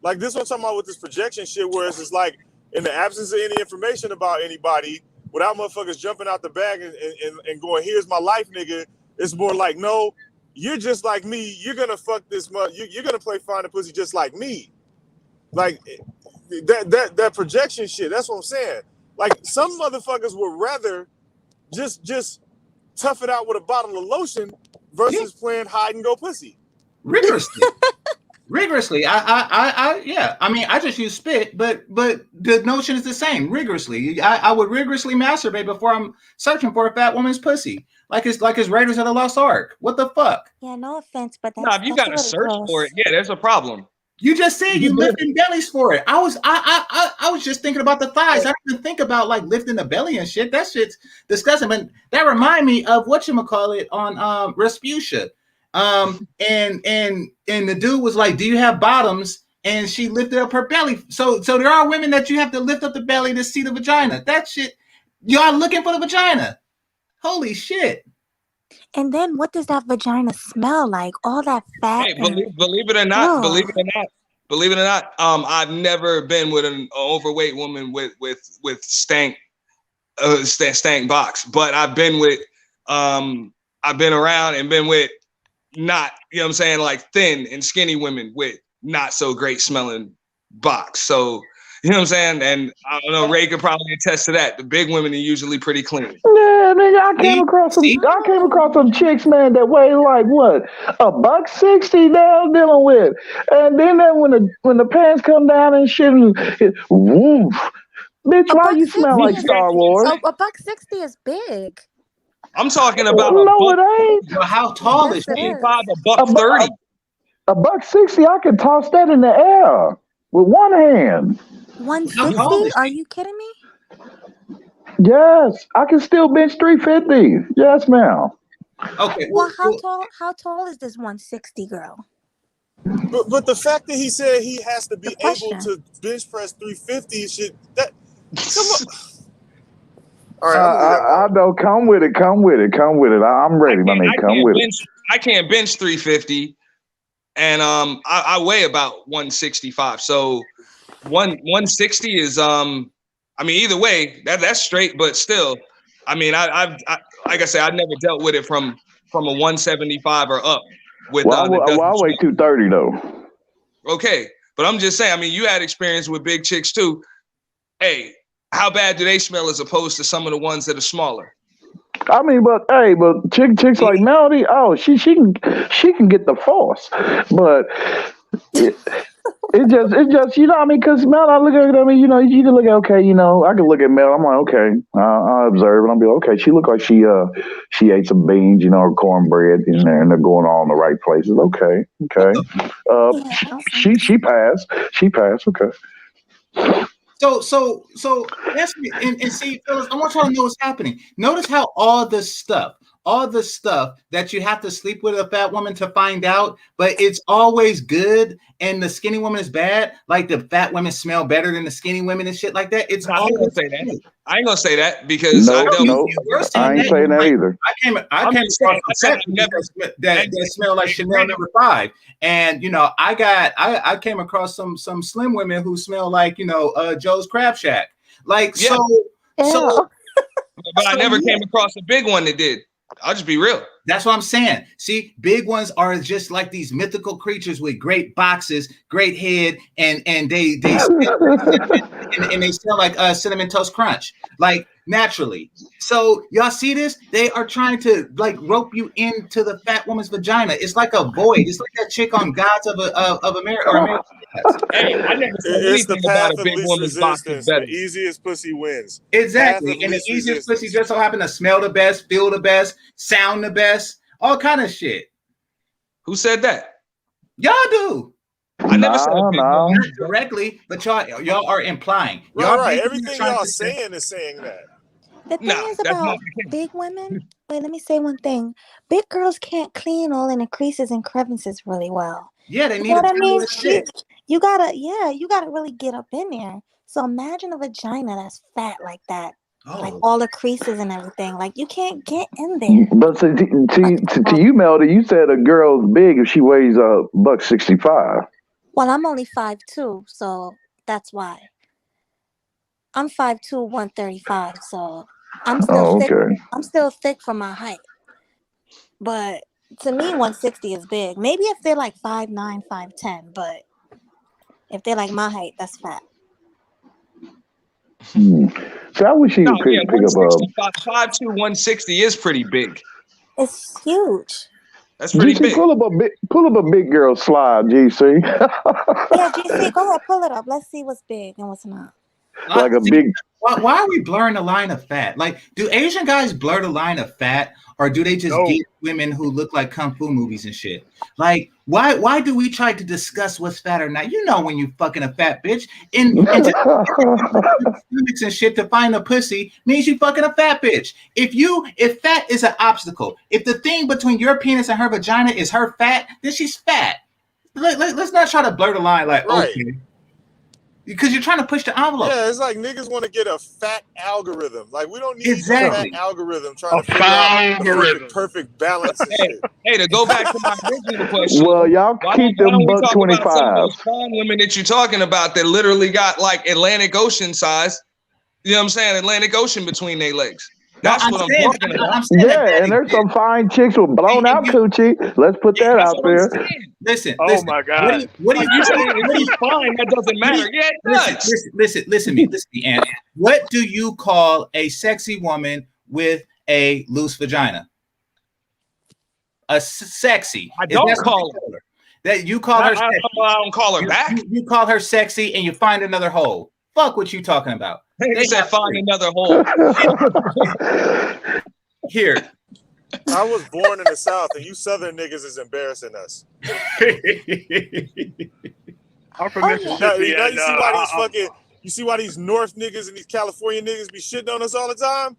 Like this what I'm talking about with this projection shit, where it's just like in the absence of any information about anybody, without motherfuckers jumping out the bag and going, here's my life, nigga. It's more like, no, you're just like me. You're gonna fuck this mother. You're gonna play find the pussy just like me. Like that projection shit. That's what I'm saying. Like some motherfuckers would rather just tough it out with a bottle of lotion versus playing hide and go pussy. Rigorously. Rigorously. Yeah. I mean, I just use spit, but the notion is the same. Rigorously. I would rigorously masturbate before I'm searching for a fat woman's pussy. Like it's Raiders of the Lost Ark. What the fuck? Yeah, no offense, but No, if you that's got a to little search gross. for it, yeah, there's a problem. You just said you lifting bellies for it. I was just thinking about the thighs. I didn't even think about like lifting the belly and shit. That shit's disgusting. But that remind me of whatchamacallit on Rasputia. And the dude was like, "Do you have bottoms?" And she lifted up her belly. So there are women that you have to lift up the belly to see the vagina. That shit, y'all looking for the vagina. Holy shit. And then what does that vagina smell like? All that fat. Hey, believe it or not, I've never been with an overweight woman with stank box, but I've been around and been with not, you know what I'm saying, like thin and skinny women with not so great smelling box. So, you know what I'm saying? And I don't know, Ray could probably attest to that. The big women are usually pretty clean. Yeah, nigga, I came across some chicks, man, that weigh like what, $160 down dealing with, and then when the pants come down and shit, woof, bitch, why you smell like Star Wars? $160 is big. I'm talking about no, it ain't. Well, how tall is she? $130. $160, I could toss that in the air with one hand. 160? Are you kidding me? Yes, I can still bench 350. Yes, ma'am. Okay. Well, how tall is this 160 girl? But the fact that he said he has to be able to bench press 350 shit, that come on. All right, I know. Come with it. I'm ready, my nigga. Come with it. I can't bench 350, and I weigh about 165. So 160 is I mean, either way, that's straight, but still, I mean, I like I said, I never dealt with it from a 175 or up. With I weigh 230 though. Okay, but I'm just saying. I mean, you had experience with big chicks too. Hey, how bad do they smell as opposed to some of the ones that are smaller? I mean, but chicks like Melody, oh, she can get the force, but. It just, you know, I mean, because Mel, I look at it, I mean, you know, you can look at, okay, you know, I can look at Mel, I'm like, okay, I observe, and I'll be like, okay, she look like she ate some beans, you know, or cornbread in there, and they're going all in the right places. Okay. She passed, okay. So that's and see, fellas, I want y'all to know what's happening. Notice how all the stuff that you have to sleep with a fat woman to find out, but it's always good, and the skinny woman is bad. Like the fat women smell better than the skinny women and shit like that. It's I ain't gonna say that. I ain't gonna say that because I ain't saying that either. I came across that smell like Chanel No. 5, and you know, I came across some slim women who smell like, you know, Joe's Crab Shack. Like so. But I never came across a big one that did. I'll just be real. That's what I'm saying. See, big ones are just like these mythical creatures with great boxes, great head, and they and they smell like Cinnamon Toast Crunch, like naturally. So y'all see this? They are trying to like rope you into the fat woman's vagina. It's like a void. It's like that chick on Gods of America. Or America. Hey, I never said anything about a big woman's box is better. The easiest pussy wins. Exactly. And the easiest pussy just so happen to smell the best, feel the best, sound the best, all kind of shit. Who said that? Y'all do. I never said a big woman. Not directly, but y'all are implying. Right. Everything y'all saying is saying that. The thing is about big women. Wait, let me say one thing. Big girls can't clean all in the creases and crevices really well. Yeah, they You need know a what I mean? shit. You gotta really get up in there. So imagine a vagina that's fat like that. Like all the creases and everything. Like you can't get in there. But to you, Melody, you said a girl's big if she weighs $165. Well, I'm only 5'2", so that's why. I'm 5'2", 135, so I'm still thick. Okay. I'm still thick for my height. But to me, 160 is big. Maybe if they're like 5'9", 5'10", but if they're like my height, that's fat. So I wish you could pick up 5'2", 160 is pretty big. It's huge. That's pretty big. Pull up a big girl slide, GC. Yeah, GC, go ahead, pull it up. Let's see what's big and what's not. Like a big. Why are we blurring the line of fat? Like, do Asian guys blur the line of fat, or do they just get women who look like kung fu movies and shit? Like, why do we try to discuss what's fat or not? You know when you fucking a fat bitch and just and shit to find a pussy means you fucking a fat bitch. If fat is an obstacle, if the thing between your penis and her vagina is her fat, then she's fat. Let's not try to blur the line like okay. Because you're trying to push the envelope. Yeah, it's like niggas want to get a fat algorithm. Like we don't need a fat algorithm trying to figure out the perfect balance and shit. Hey, to go back to my original question. Well, y'all keep them $125. Fine women that you're talking about that literally got like Atlantic Ocean size. You know what I'm saying? Atlantic Ocean between their legs. That's what I'm talking about. Yeah, and there's some fine chicks with blown out coochie. Let's put that out there. Listen. Oh my God. What are you saying? He's fine. That doesn't matter. Yeah, it does. Listen to me, Ann. What do you call a sexy woman with a loose vagina? A sexy. I don't call her. That you call her sexy. I don't call her back. You call her sexy and you find another hole. Fuck what you talking about. They said find another hole. Here. I was born in the South, and you Southern niggas is embarrassing us. I'm from Mississippi. You see why these North niggas and these California niggas be shitting on us all the time?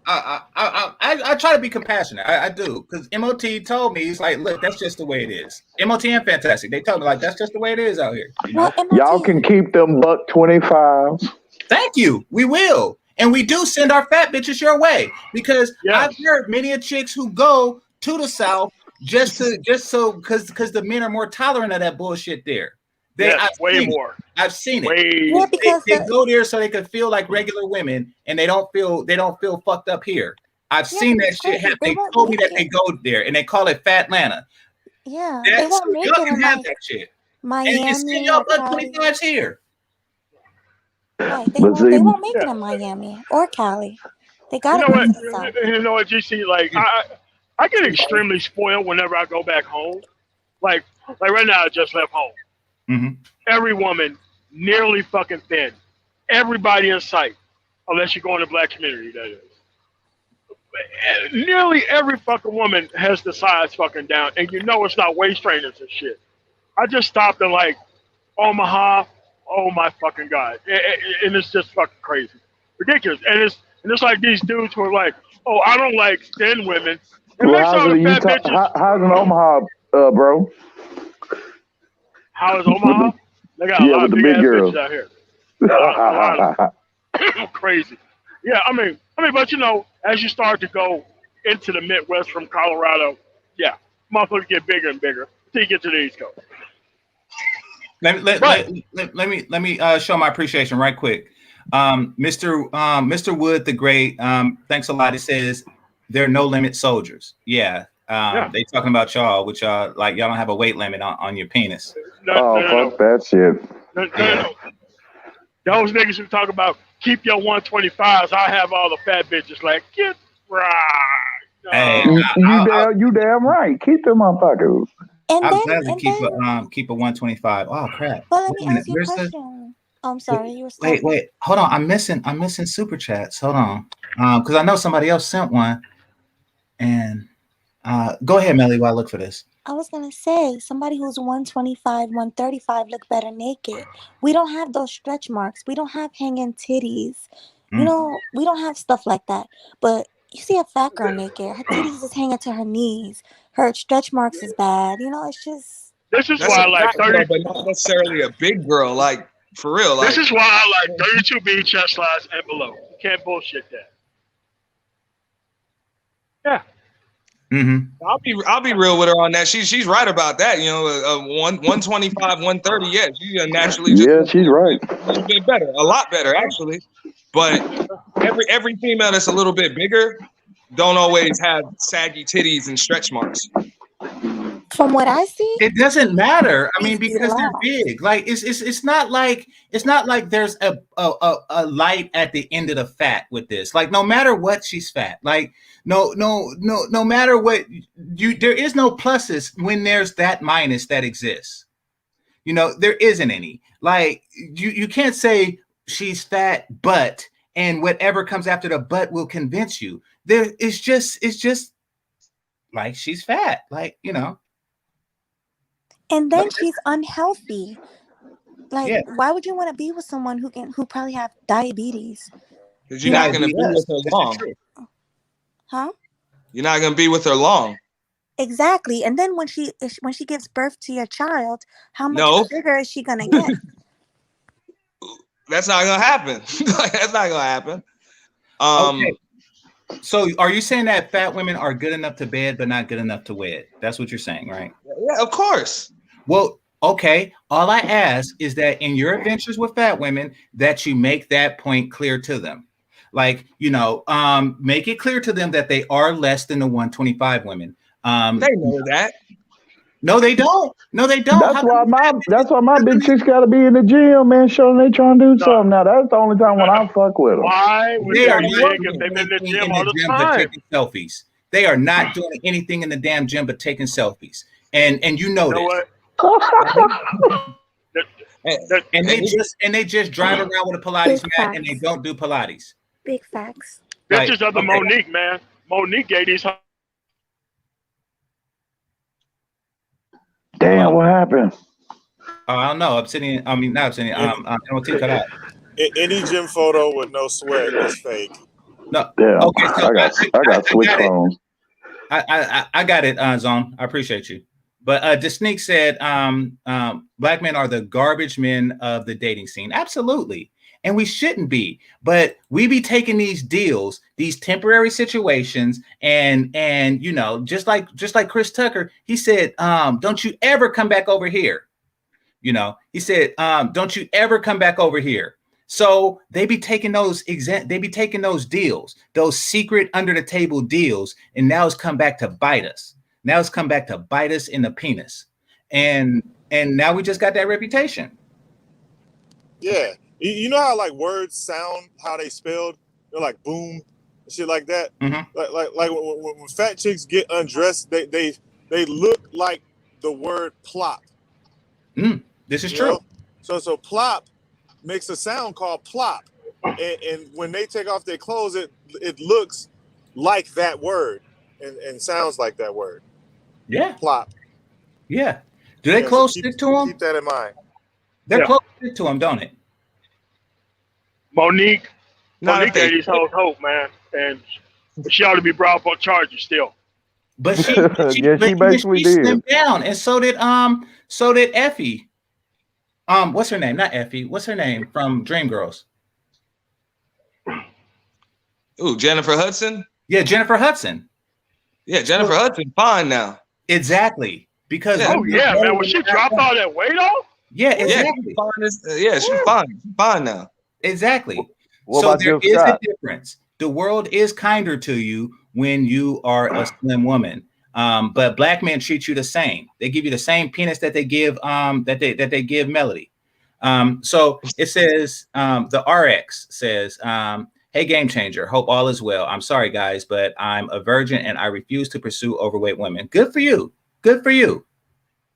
I try to be compassionate. I do, because MOT told me, he's like, look, that's just the way it is. MOT and Fantastic, they told me like that's just the way it is out here. You know? Y'all can keep them $125s. Thank you. We will. And we do send our fat bitches your way, because I've heard many of chicks who go to the South just so because the men are more tolerant of that bullshit there. Way more. I've seen it. They go there so they can feel like regular women, and they don't feel fucked up here. I've seen that shit happen. They told me that they go there and they call it Fat Atlanta. Yeah, they won't make it in have that shit. Miami. And you send y'all $125s here. Right, they won't make it in Miami or Cali. They got it. You know what, GC? Like I get extremely spoiled whenever I go back home. Like right now, I just left home. Mm-hmm. Every woman nearly fucking thin. Everybody in sight, unless you go in the black community, that is. Nearly every fucking woman has the size fucking down, and you know it's not waist trainers and shit. I just stopped in like Omaha. Oh my fucking God. And it's just fucking crazy. Ridiculous. And it's like these dudes who are like, oh, I don't like thin women. How's in Omaha, bro? How is Omaha? They got a lot of big ass bitches out here. Crazy. Yeah, I mean, but you know, as you start to go into the Midwest from Colorado, motherfuckers get bigger and bigger until you get to the East Coast. Let me show my appreciation right quick. Mr. Wood the Great, thanks a lot. It says they're no limit soldiers. Yeah. They talking about y'all, which like y'all don't have a weight limit on your penis. Fuck that shit. No. Those niggas who talk about keep your 125s, I have all the fat bitches like, get right. Hey, you damn right. Keep them motherfuckers. I'd gladly keep a 125. Oh crap. Well, let me ask you a question. I'm sorry, you were wait. Hold on. I'm missing super chats. Hold on. Because I know somebody else sent one. And go ahead, Melly, while I look for this. I was gonna say somebody who's 125, 135 look better naked. We don't have those stretch marks. We don't have hanging titties. You know, we don't have stuff like that. But you see a fat girl naked, her titties is hanging to her knees, her stretch marks is bad. You know, it's just. This is why I like 30, but not necessarily a big girl, like for real. Like, this is why I like 32B chest size and below. You can't bullshit that. Yeah. I'll be real with her on that. She's right about that. You know, 125, 130. Yeah, she naturally. Yeah, she's right. A little bit better, a lot better actually. But every female that's a little bit bigger don't always have saggy titties and stretch marks. From what I see, it doesn't matter. I mean, because they're big. Like it's not like there's a light at the end of the fat with this. Like no matter what, she's fat. Like no matter what there is no pluses when there's that minus that exists. You know, there isn't any. Like you can't say she's fat, but and whatever comes after the but will convince you. It's just like she's fat. Like, you know. And then she's unhealthy. Like, why would you want to be with someone who probably have diabetes? Because you're not going to be with her long. Huh? You're not going to be with her long. Exactly. And then when she gives birth to your child, how much bigger is she going to get? That's not going to happen. That's not going to happen. Okay. So are you saying that fat women are good enough to bed but not good enough to wed? That's what you're saying, right? Yeah, of course. Well, okay. All I ask is that in your adventures with fat women, that you make that point clear to them. Like, you know, make it clear to them that they are less than the 125 women. They know that. No, they don't. No, they don't. That's why my big chicks gotta be in the gym, man, showing they trying to do something. Now that's the only time when I fuck with them. Why? They are not if they've been in the gym all the time. Taking selfies. They are not doing anything in the damn gym but taking selfies. And you know this. And they just drive around with a Pilates mat and they don't do Pilates. Big facts. Pictures of the Monique, man. Monique gave these. Damn, what happened? Oh, I don't know. Obsidian. I mean, not Obsidian. MOT cut out. Any gym photo with no sweat is fake. No. Damn. Okay. So I got switch phones. I got it, Zone. I appreciate you. But Desneak said, black men are the garbage men of the dating scene. Absolutely. And we shouldn't be, but we be taking these deals, these temporary situations, and you know, just like Chris Tucker, he said, don't you ever come back over here. You know, he said, don't you ever come back over here. So they be taking those deals, those secret under the table deals, and now it's come back to bite us. Now it's come back to bite us in the penis. And now we just got that reputation. Yeah. You know how like words sound, how they spelled? They're like boom, shit like that. Mm-hmm. Like when fat chicks get undressed, they look like the word plop. This is true. Know? So plop makes a sound called plop, and when they take off their clothes, it looks like that word and sounds like that word. Yeah. Plop. Yeah. Do they clothes stick to them? Keep that in mind. Their clothes stick to them, don't it? Monique gave these hoes hope, man, and she ought to be brought on charges still. But she basically did. Slimmed down, and so did Effie. What's her name? Not Effie. What's her name from Dreamgirls? Ooh, Jennifer Hudson. Yeah, Jennifer Hudson. Yeah, Jennifer Hudson, fine now. Exactly, because man, when she dropped all that weight off. Yeah, exactly. She's fine now. Exactly. So there is a difference. The world is kinder to you when you are a slim woman. But black men treat you the same. They give you the same penis that they give that they give Melody. So it says the RX says, hey, Game Changer, hope all is well. I'm sorry, guys, but I'm a virgin and I refuse to pursue overweight women. Good for you. Good for you.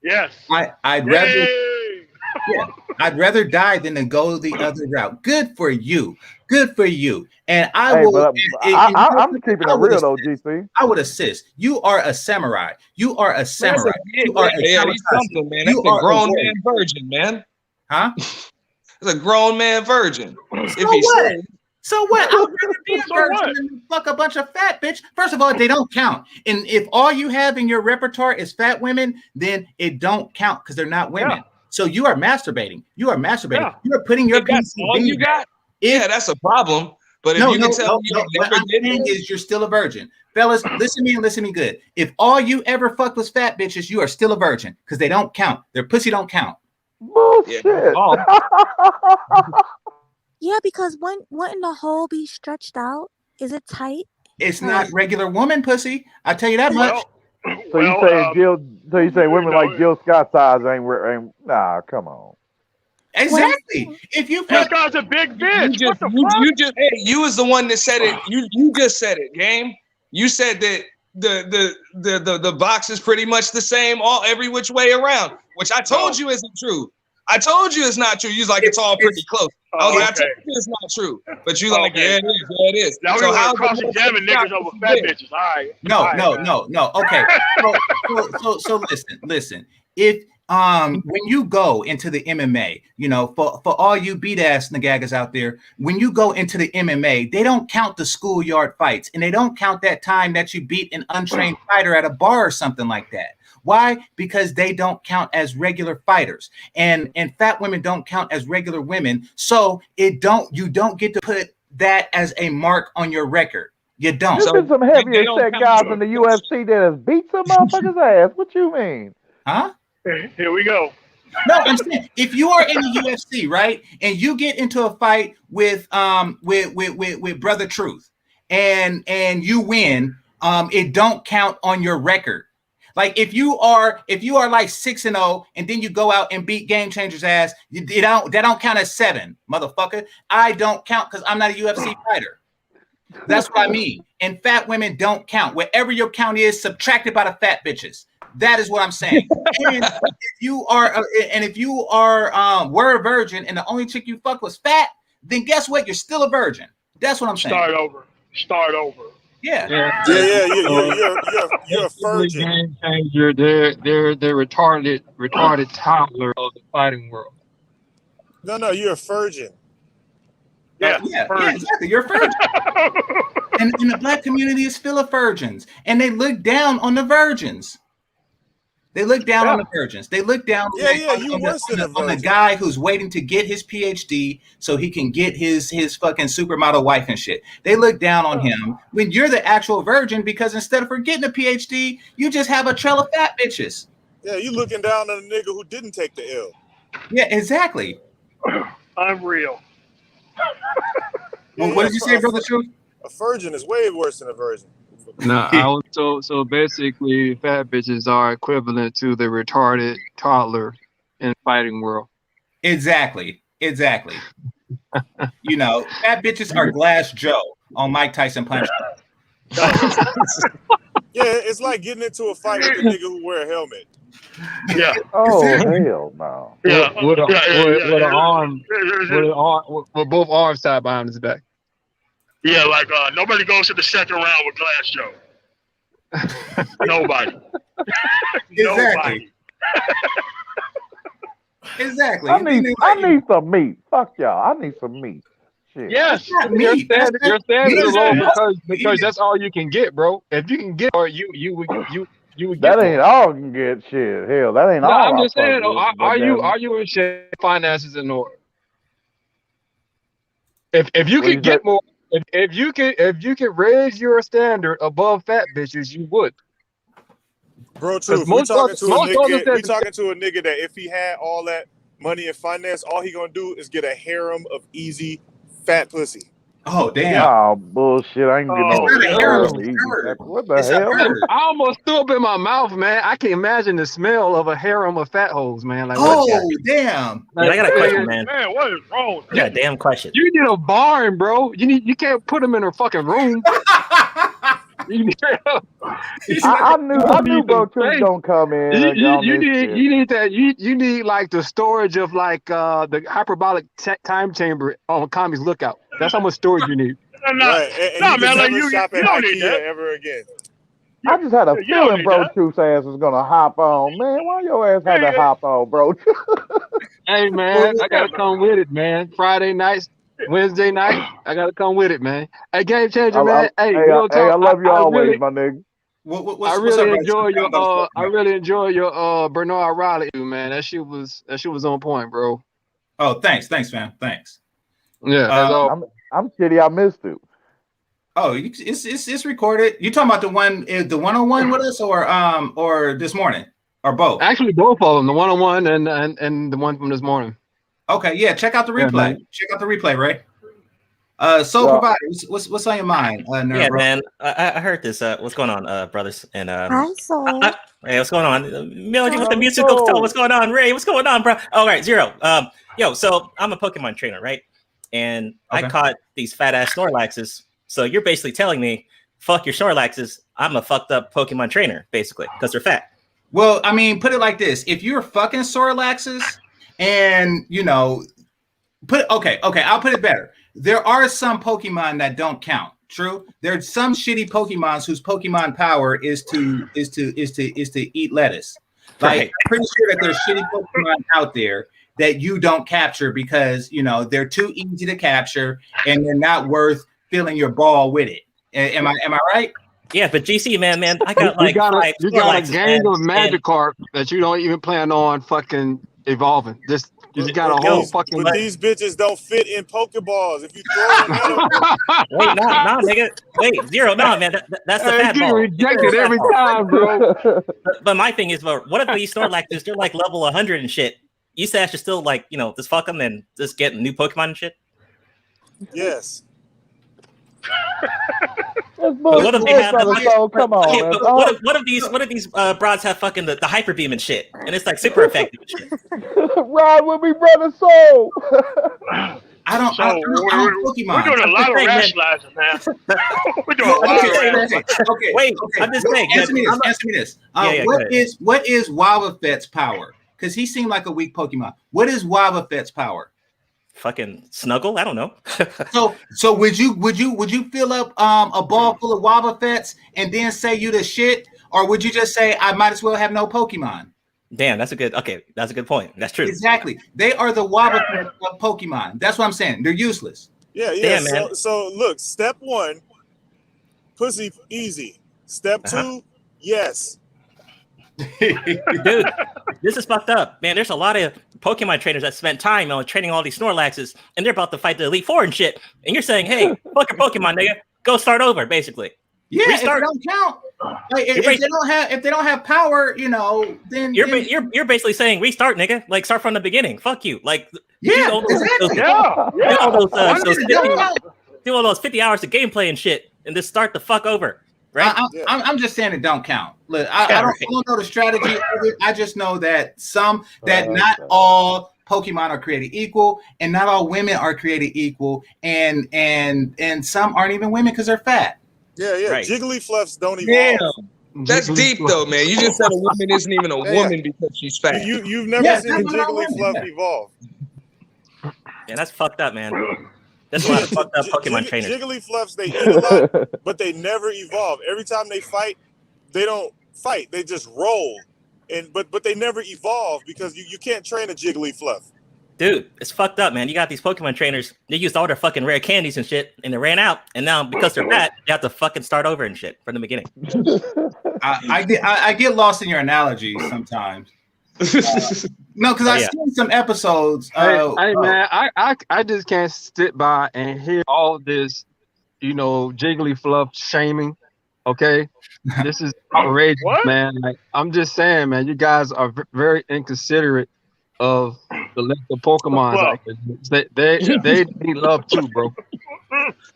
Yes. I'd rather die than to go the other route. Good for you. Good for you. And I'm keeping it real though, GC. I would assist. You are a samurai. You are a samurai. You are something, man. That's a grown man virgin, man. Huh? It's a grown man virgin. So what? So what? I'd rather be a So virgin what? than fuck a bunch of fat bitch. First of all, they don't count. And if all you have in your repertoire is fat women, then it don't count because they're not women. Yeah. So you are masturbating. You are masturbating. Yeah. You are putting your If that's all you got, yeah, that's a problem. But if you can tell me you what never I'm did saying is you're still a virgin. Fellas, listen to me and listen to me good. If all you ever fucked was fat bitches, you are still a virgin because they don't count. Their pussy don't count. Bullshit. Yeah, because wouldn't the hole be stretched out? Is it tight? It's not regular woman pussy. I tell you that much. So you say women like Jill Scott size ain't nah, come on. Exactly. If you this guy's a big bitch. You was the one that said it. You just said it, Game. You said that the box is pretty much the same every which way around, which I told you isn't true. I told you it's not true. You was like, it's all pretty close. I was like, I told you it's not true. But you like, yeah, it is. Now we want to cross-examine niggas over fat bitches. All right. No. Okay. So listen. If when you go into the MMA, for all you beat ass nagagas out there, when you go into the MMA, they don't count the schoolyard fights and they don't count that time that you beat an untrained fighter at a bar or something like that. Why? Because they don't count as regular fighters, and fat women don't count as regular women. So you don't get to put that as a mark on your record. You don't. There's been some heavier set guys in the UFC that has beat some motherfuckers' ass. What you mean? Huh? Here we go. No, I'm saying if you are in the UFC, right, and you get into a fight with Brother Truth, and you win, it don't count on your record. Like if you are like 6-0 and then you go out and beat GameChanger's ass, that don't count as 7, motherfucker. I don't count because I'm not a UFC fighter. That's what I mean. And fat women don't count. Wherever your count is, subtracted by the fat bitches. That is what I'm saying. And if you were a virgin and the only chick you fucked was fat, then guess what? You're still a virgin. That's what I'm saying. Start over. Yeah. You're a virgin. GameChanger, they're retarded toddler of the fighting world. No, you're a virgin. Yeah, exactly. You're a virgin. and the black community is full of virgins, and they look down on the virgins. They look down on the virgins. They look down on the guy who's waiting to get his PhD so he can get his fucking supermodel wife and shit. They look down on him when you're the actual virgin because instead of getting a PhD, you just have a trail of fat bitches. Yeah, you looking down on a nigga who didn't take the L. Yeah, exactly. I'm real. Well, what did you say, Brother Truth? A virgin is way worse than a virgin. No, so basically, fat bitches are equivalent to the retarded toddler in the fighting world. Exactly. Fat bitches are Glass Joe on Mike Tyson Punch. Yeah, it's like getting into a fight with a nigga who wear a helmet. Yeah. Oh hell no. Yeah. With both arms tied behind his back. Yeah, like nobody goes to the second round with Glass Joe. Nobody. Exactly. Exactly. I need some meat. Fuck y'all. I need some meat. Shit. Yes, your standards are low because that's all you can get, bro. If you can get, or you would get. That ain't all you can get. Shit, hell, that ain't all. I'm just saying. Are you in shape? Finances in order. If you could get more. If you could raise your standard above fat bitches, you would. Bro, truth. We talking to a nigga that if he had all that money and finance, all he gonna do is get a harem of easy fat pussy. Oh damn! Oh bullshit! I ain't getting what the hell? I almost threw up in my mouth, man. I can imagine the smell of a harem of fat hoes, man. Like, damn! I got a question, man. Man, what is wrong? I got a damn question. You need a barn, bro. You can't put them in a fucking room. I knew bro Truth don't come in. You need like the storage of like the hyperbolic time chamber on Kami's Lookout. That's how much storage you need. Right. And man, like you don't need that ever again. I just had a feeling bro Truth's ass was gonna hop on. Man, why your ass had to hop on, bro? Hey man, I gotta come with it, man. Friday nights, Wednesday night, I gotta come with it, man. Hey, Game Changer, I, man. Hey, hey, real talk. I love you I always, really, my nigga. I What's up, really brother? enjoy your About I really enjoy your Bernard Riley, man. That shit was on point, bro. Oh, thanks, fam. Thanks. Yeah, that's all. I'm shitty. I missed it. Oh, it's recorded. You talking about the 101 with us, or this morning, or both? Actually, both of them, the 101 and the one from this morning. Okay, yeah. Check out the replay. Check out the replay, Ray. Soul Provider, what's on your mind? Yeah, man. I heard this. What's going on, brothers? And Hi, Soul. hey, what's going on? Melody with the musical tone. What's going on, Ray? What's going on, bro? All right, Zero. So I'm a Pokemon trainer, right? And I caught these fat ass Snorlaxes. So you're basically telling me, fuck your Snorlaxes. I'm a fucked up Pokemon trainer, basically, because they're fat. Well, I mean, put it like this: if you're fucking Snorlaxes, and I'll put it better. There are some Pokemon that don't count. True. There's some shitty Pokemons whose Pokemon power is to eat lettuce. Like, I'm pretty sure that there's shitty Pokemon out there that you don't capture because they're too easy to capture and they're not worth filling your ball with it. Am I right? Yeah, but GC, man, I got like you got a gang of Magikarp that you don't even plan on fucking evolving. You got a whole fucking. But these bitches don't fit in Pokeballs. If you throw them at them. Wait, no, nigga. Wait, Zero, no, man. That's the fat ball. Rejected every time, bro. But my thing is, what if these Snorlaxes, they're like level 100 and shit? You say I should still just fuck them and just get new Pokemon and shit? Yes. What if they have come on, man. What if these broads have fucking the hyper beam and shit, and it's like super effective and shit? Ride with me, brother Soul. I don't Pokemon. We're doing a lot of rationalizing, man. We're doing a lot of rationalizing. Okay, wait. I'm just saying. Answer me this. What is Wobbuffet's power? Because he seemed like a weak Pokemon. What is Wobbuffet's power? Fucking Snuggle? I don't know. So would you fill up a ball full of Wobbuffets and then say you the shit, or would you just say I might as well have no Pokemon? Damn, that's a good point. That's true. Exactly. They are the Wobbuffet of Pokemon. That's what I'm saying. They're useless. Yeah. Damn, man. So look, step 1, pussy easy. Step 2, yes. Dude, this is fucked up, man. There's a lot of Pokemon trainers that spent time on training all these Snorlaxes, and they're about to fight the Elite Four and shit. And you're saying, "Hey, fuck your Pokemon, nigga, go start over." Basically, yeah. Restart. If they don't count, like, if they don't have power, then you're basically saying restart, nigga. Like start from the beginning. Fuck you. Like do all those 50 hours of gameplay and shit, and just start the fuck over. Right? I'm just saying it don't count. Look, I don't know the strategy of it. I just know that not all Pokemon are created equal, and not all women are created equal, and some aren't even women because they're fat. Yeah. Right. Jigglypuffs don't evolve. Yeah. That's deep though, man. You just said a woman isn't even a woman because she's fat. You've never seen a Jigglypuff evolve. Yeah, that's fucked up, man. That's a lot of fucked up Pokemon trainers. Jigglypuffs, they eat a lot, but they never evolve. Every time they fight, they don't fight. They just roll. But they never evolve because you can't train a Jigglypuff. Dude, it's fucked up, man. You got these Pokemon trainers, they used all their fucking rare candies and shit, and they ran out. And now because they're fat, they have to fucking start over and shit from the beginning. I get lost in your analogies sometimes. No, because I've seen some episodes. Hey, man, I just can't sit by and hear all this, Jigglypuff shaming. Okay, this is outrageous, man. Like, I'm just saying, man, you guys are very inconsiderate of the lesser Pokemon. Like, they need love too, bro.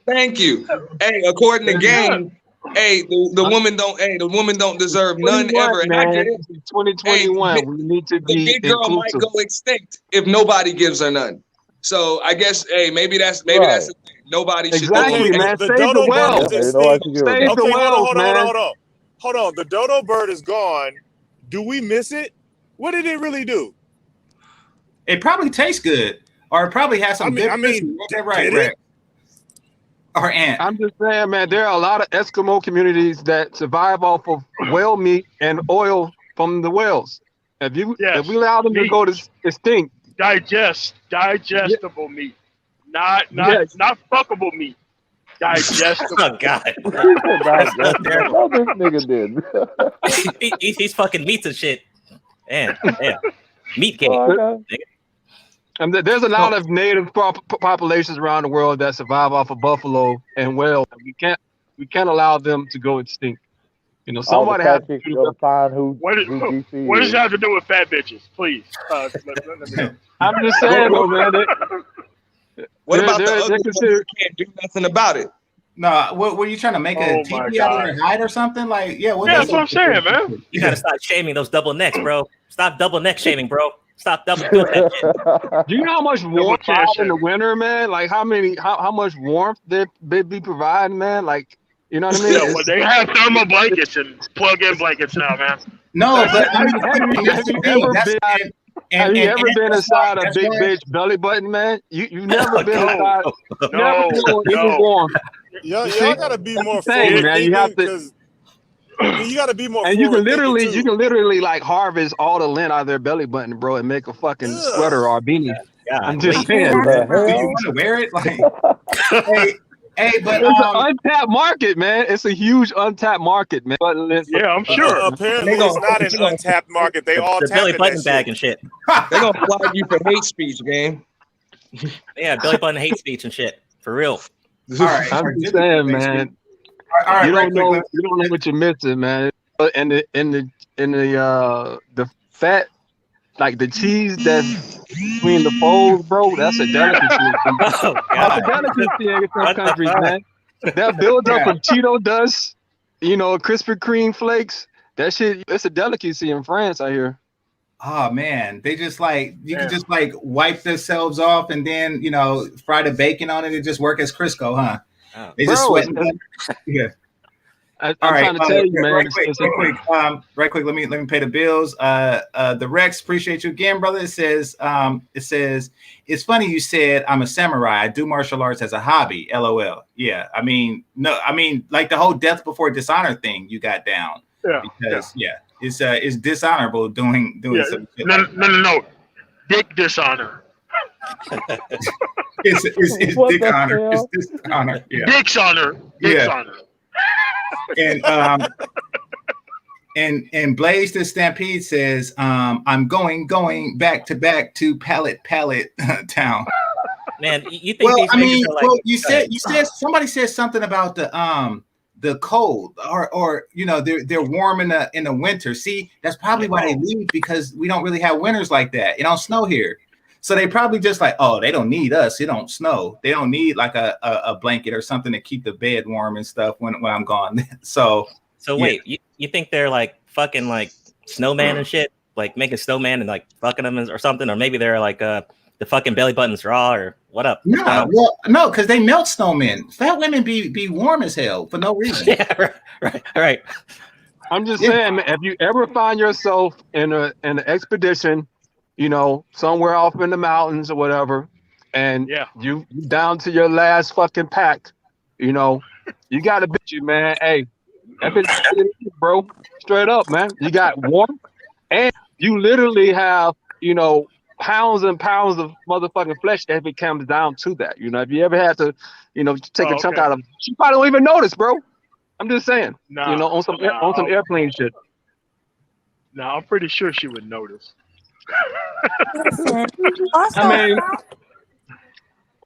Thank you. Hey, according to Game. Hey, the woman don't deserve none ever. And I get it. 2021, we need to be the big girl inclusive. might go extinct if nobody gives her none. So I guess, maybe that's nobody should go extinct. Man. The dodo bird is extinct. Save the whales, man. Hold on. The dodo bird is gone. Do we miss it? What did it really do? It probably tastes good, or it probably has some. Right. Or ant. I'm just saying, man, there are a lot of Eskimo communities that survive off of whale meat and oil from the whales. If we allow them to go to extinct, digestible meat. not fuckable meat. Digestible. Oh God. No, this nigga did. He's fucking meats and shit. Man, yeah. Meat cake. Oh, And there's a lot of native populations around the world that survive off of buffalo and whales. We can't allow them to go extinct. You know, somebody has to find who. What does it have to do with fat bitches? Please. Let me know. I'm just saying, though, man. What about the other ones who can't do nothing about it? No, what were you trying to make a TV out of their hide or something? Like, yeah, that's what I'm saying, man. You gotta stop shaming those double necks, bro. Stop double neck shaming, bro. Stop double doing that shit. Do you know how much warmth in the winter, man? Like how much warmth they be providing, man? Like, you know what I mean? Yeah, well, they have thermal blankets and plug-in blankets now, man. No, but have you ever been inside a big bitch belly button, man? You never been inside. No. Y'all gotta be more forward, man. You have to. You gotta be more. And you can literally like harvest all the lint out of their belly button, bro, and make a fucking sweater or a beanie. Yeah, I'm just saying. Do you want to wear it? Like, hey, but it's an untapped market, man. It's a huge untapped market, man. Yeah, I'm sure. Apparently, it's not an untapped market. They all the tap belly in button that bag shit. and shit. They're gonna flag you for hate speech, game. Yeah, belly button hate speech and shit. For real. All right, I'm just saying, man. All right, you don't know what you're missing, man. And the fat, like the cheese that's between the folds, bro, that's a delicacy. Oh, That's a delicacy in some countries, man. That builds up of Cheeto dust, you know, Krispy Kreme flakes. That shit, it's a delicacy in France, I hear. Oh man, they just like can just like wipe themselves off and then fry the bacon on it and just work as Crisco, huh? Oh. They just sweat. Yeah. I'm trying to tell you, man. Right quick. Let me pay the bills. The Rex, appreciate you again, brother. It says it's funny you said I'm a samurai. I do martial arts as a hobby. LOL. Yeah. I mean, like the whole death before dishonor thing you got down. Yeah. Because it's dishonorable doing some shit. No. Dick dishonor. it's dick honor. It's dishonor. Yeah. Dick's honor. Dick's honor. And Blaze the Stampede says, I'm going back to pallet town. Man, you think you said somebody said something about the cold or they're warm in the winter. See, that's probably why they leave, because we don't really have winters like that. It don't snow here. So they probably just like, oh, they don't need us. It don't snow. They don't need like a blanket or something to keep the bed warm and stuff when I'm gone. So wait, you think they're like fucking like snowman and shit, like making snowman and like fucking them or something, or maybe they're like the fucking belly button's raw or what up? No, because they melt snowmen. Fat women be warm as hell for no reason. Yeah, right. I'm just saying, man, if you ever find yourself in an expedition, somewhere off in the mountains or whatever, and you down to your last fucking pack, you gotta bitch you, man. Hey, that bitch, bro, straight up, man. You got warmth, and you literally have, pounds and pounds of motherfucking flesh if it comes down to that. If you ever had to, take a chunk out of it, you probably don't even notice, bro. I'm just saying, on some airplane shit. No, I'm pretty sure she would notice. Also,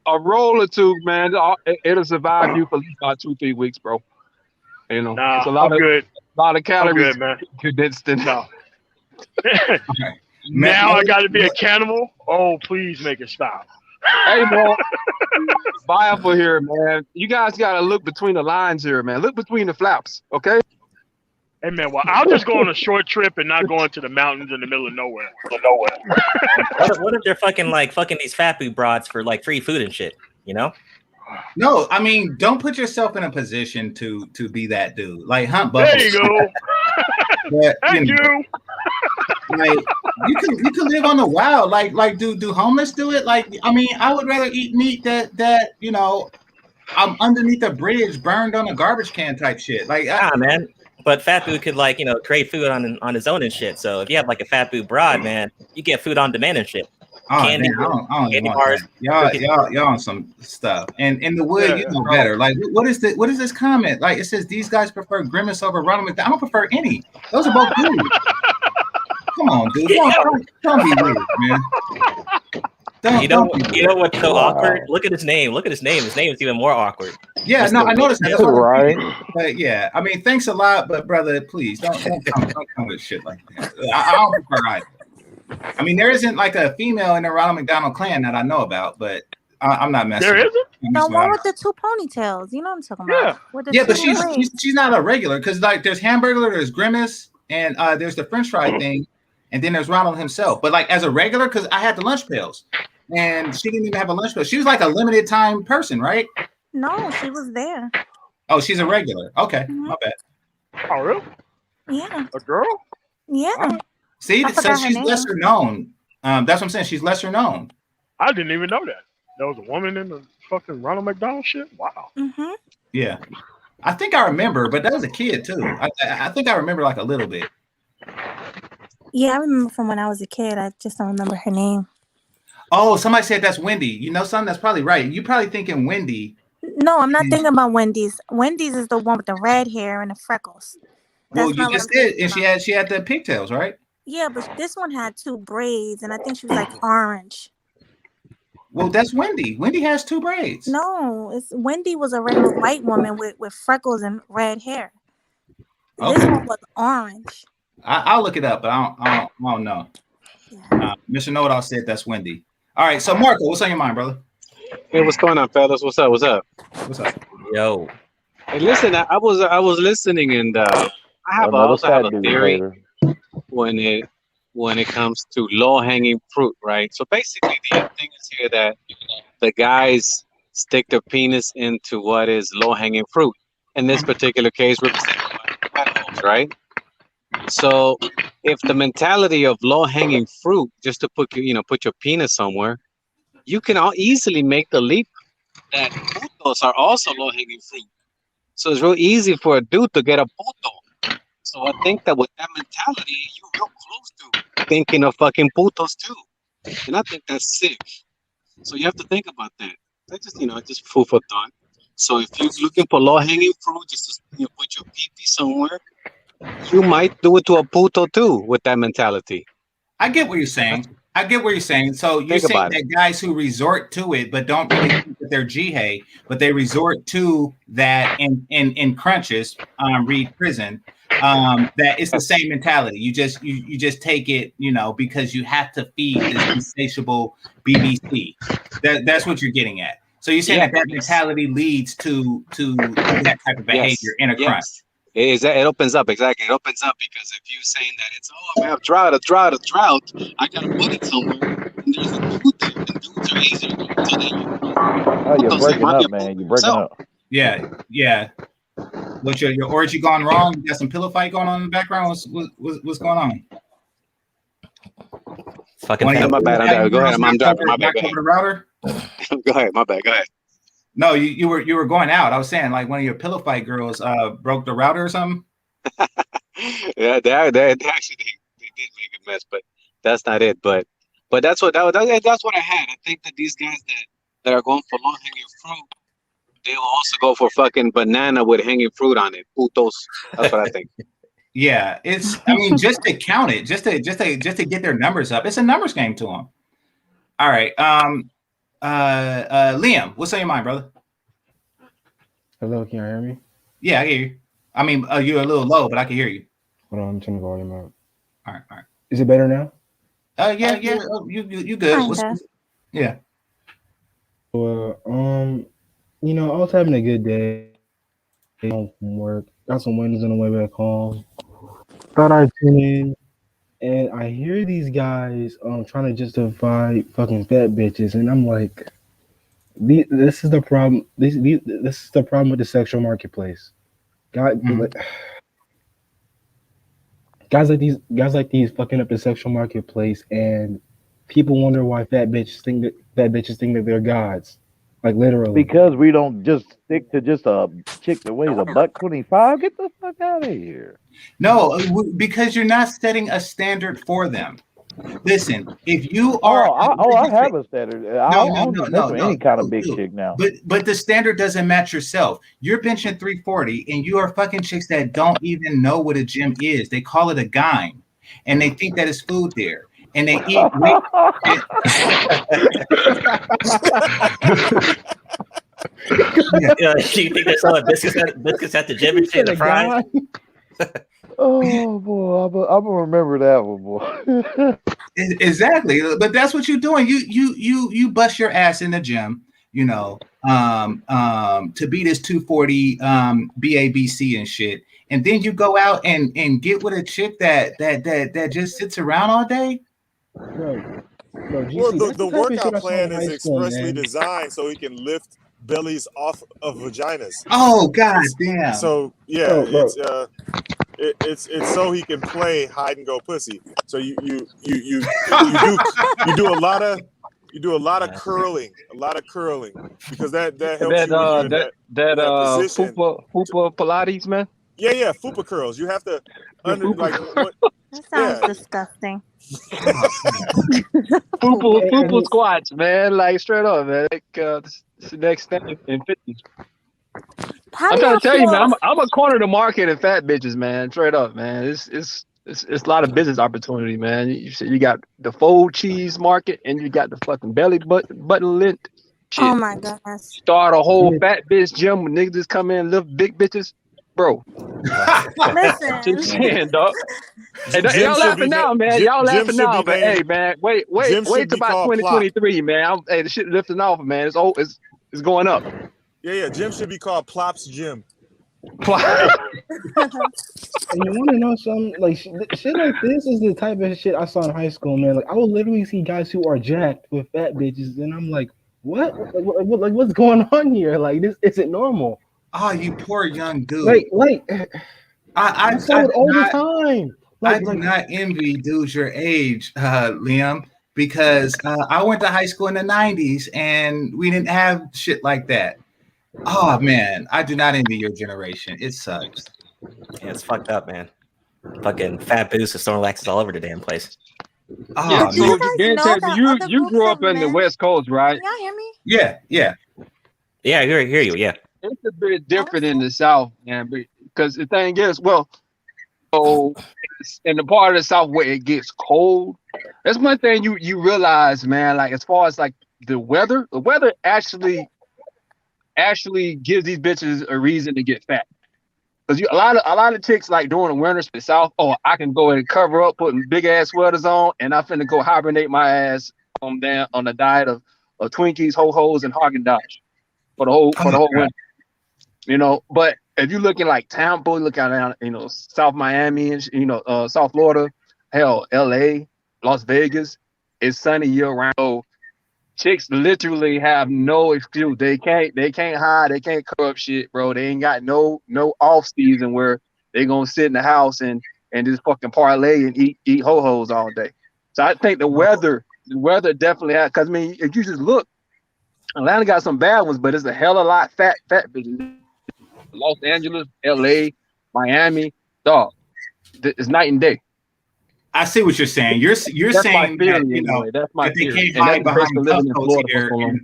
a roll or two, man, it'll survive you for about 2-3 weeks, bro. It's a lot of calories condensed in. No. Now I got to be a cannibal. Oh, please make it stop. Hey, bro, viable here, man. You guys got to look between the lines here, man. Look between the flaps, okay? Hey, man, well, I'll just go on a short trip and not go into the mountains in the middle of nowhere. What if they're fucking these fat boo broads for like free food and shit, No, I mean, don't put yourself in a position to be that dude. Like hunt buffalo. There you go. But, Thank you. Like you can live on the wild. Like do homeless do it? Like, I mean, I would rather eat meat that I'm underneath a bridge burned on a garbage can type shit. Like, man. But fat boo could create food on his own and shit. So if you have like a fat boo broad, man, you get food on demand and shit. candy, man, I don't candy want bars. that. Y'all on some stuff. And in the wood, you know better. Like, what is this comment? Like, it says these guys prefer Grimace over Ronald McDonald. I don't prefer any. Those are both good. Come on, dude. Don't be weird, man. You know what's so awkward? Look at his name. His name is even more awkward. Yeah, I noticed that. That's right. But yeah, I mean, thanks a lot, but brother, please don't come with shit like that. I don't prefer either. I mean, there isn't like a female in the Ronald McDonald clan that I know about, but I'm not messing. There isn't? The one with the two ponytails. You know what I'm talking about? Yeah, but she's not a regular because like there's Hamburglar, there's Grimace, and there's the French fry thing, and then there's Ronald himself. But like as a regular, because I had the lunch pails, and she didn't even have a lunch pail. She was like a limited time person, right? No, she was there. Oh, she's a regular. Okay, my bad. Oh, really? Yeah. A girl? Yeah. See, so she's lesser known. That's what I'm saying. She's lesser known. I didn't even know that. There was a woman in the fucking Ronald McDonald shit? Wow. Mm-hmm. Yeah. I think I remember, but that was a kid too. I think I remember like a little bit. Yeah, I remember from when I was a kid. I just don't remember her name. Oh, somebody said that's Wendy. You know something? That's probably right. You're probably thinking Wendy. No, I'm not thinking about Wendy's. Wendy's is the one with the red hair and the freckles. Well, you just did, and she had the pigtails, right? Yeah, but this one had two braids, and I think she was like orange. Well, that's Wendy. Wendy has two braids. No, Wendy was a regular white woman with freckles and red hair. Okay. This one was orange. I'll look it up, but I don't know. Yeah. Mr. Know-It-All said that's Wendy. All right, so Marco, what's on your mind, brother? Hey, what's going on, fellas? What's up? What's up? Yo. Hey, listen, I was listening, and I also have a theory when it comes to low-hanging fruit, right? So basically, the thing is here that the guys stick their penis into what is low-hanging fruit. In this particular case, represented by holes, right? So if the mentality of low-hanging fruit, just to put your penis somewhere, you can easily make the leap that putos are also low-hanging fruit. So it's real easy for a dude to get a puto. So I think that with that mentality, you're real close to thinking of fucking putos too. And I think that's sick. So you have to think about that. That's just food for thought. So if you're looking for low-hanging fruit, just to put your pee-pee somewhere, you might do it to a puto too with that mentality. I get what you're saying. So you're saying that guys who resort to it but don't really think that they're jihad, but they resort to that in crunches, read prison. That it's the same mentality. You just take it, because you have to feed this insatiable BBC. That's what you're getting at. So you're saying that mentality leads to that type of behavior in a crunch. It opens up, exactly. It opens up because if you're saying that it's, I'm gonna have drought, I gotta put it somewhere, and there's a dude there, and dudes are easier to Oh, you're breaking up, man. You're breaking up. Yeah. What's your orgy gone wrong? You got some pillow fight going on in the background? What's going on? Fucking my bad. Go ahead. I'm driving. My bad. Go ahead. Go ahead. My bad. Go ahead. No, you were going out. I was saying like one of your pillow fight girls broke the router or something. Yeah, they actually they did make a mess, but that's not it. But that's what I had. I think that these guys that are going for low hanging fruit, they will also go for fucking banana with hanging fruit on it. Putos. That's what I think. Yeah, just to count it, just to get their numbers up. It's a numbers game to them. All right. Liam, what's on your mind, brother? Hello, can you hear me? Yeah, I hear you. I mean, you're a little low, but I can hear you. Hold on, I'm turning the volume up. All right. Is it better now? Yeah. Oh, you good? Yeah. Well, I was having a good day. Home from work, got some windows on the way back home. Thought I'd tune in, and I hear these guys trying to justify fucking fat bitches, and I'm like, this is the problem. This is the problem with the sexual marketplace. Guys like these fucking up the sexual marketplace, and people wonder why fat bitches think that they're gods. Like literally. Because we don't just stick to just a chick that weighs $125. Get the fuck out of here. No, because you're not setting a standard for them. Listen, if you are, I have a standard. I don't just mess with any kind of big dude. chick now. But the standard doesn't match yourself. You're benching 340, and you are fucking chicks that don't even know what a gym is. They call it a gym, and they think that it's food there, and they eat. You think they're selling biscuits at the gym and shit, the fries? Oh boy, I'm gonna remember that one, boy. Exactly, but that's what you're doing. You bust your ass in the gym, you know, to be this 240 BABC and shit, and then you go out and get with a chick that just sits around all day. Bro, Well, the workout plan is expressly designed so he can lift bellies off of vaginas. Oh god damn! So yeah, it's so he can play hide and go pussy. So you do a lot of curling, because that helps that position. Fupa Pilates, man. Yeah, fupa curls. You have to That sounds disgusting. Fupa squats, man. Like straight up, man. Like it's the next thing in fitness. I'm trying to tell you, man. I'm a corner of the market in fat bitches, man. Straight up, man. It's a lot of business opportunity, man. You got the fold cheese market, and you got the fucking belly button lint. Shit. Oh my goodness. Start a whole fat bitch gym when niggas just come in and lift big bitches, bro. Listen. Just saying, dog. Hey, y'all laughing now, man. Y'all laughing now, but hey, man, wait till about 2023, man. Hey, the shit lifting off, man. It's going up. Yeah. Gym should be called Plops Gym. And you want to know something? Like shit like this is the type of shit I saw in high school, man. Like I would literally see guys who are jacked with fat bitches, and I'm like, what? Like what's going on here? Like this isn't normal. Oh, you poor young dude. I saw it all the time. I do not envy dudes your age, Liam, because I went to high school in the 90s and we didn't have shit like that. Oh man, I do not envy your generation. It sucks. Yeah, it's fucked up, man. Fucking fat boosts and Snorlaxes all over the damn place. Oh, yeah, so you grew up in the West Coast, right? Y'all hear me? Yeah. Yeah, I hear you. Yeah. It's a bit different in the South, man, because the thing is, so in the part of the South where it gets cold, that's one thing you realize, man. Like as far as like the weather actually gives these bitches a reason to get fat. Because a lot of chicks like during the winters in the South, I can go and cover up, putting big ass sweaters on, and I'm finna go hibernate my ass on a diet of Twinkies, Ho-Hos, and Haagen-Dazs for the whole winter. You know, but if you're looking like Tampa, looking around, South Miami and South Florida, hell, LA, Las Vegas, it's sunny year round. So chicks literally have no excuse. They can't hide, they can't cover up shit, bro. They ain't got no off season where they gonna sit in the house and just fucking parlay and eat ho-hos all day. So I think the weather definitely has, because I mean, if you just look, Atlanta got some bad ones, but it's a hell of a lot fat bitches. Los Angeles, LA, Miami, dog. It's night and day. I see what you're saying. You're saying that, that's my that they theory. can't hide behind puff in coats Florida here.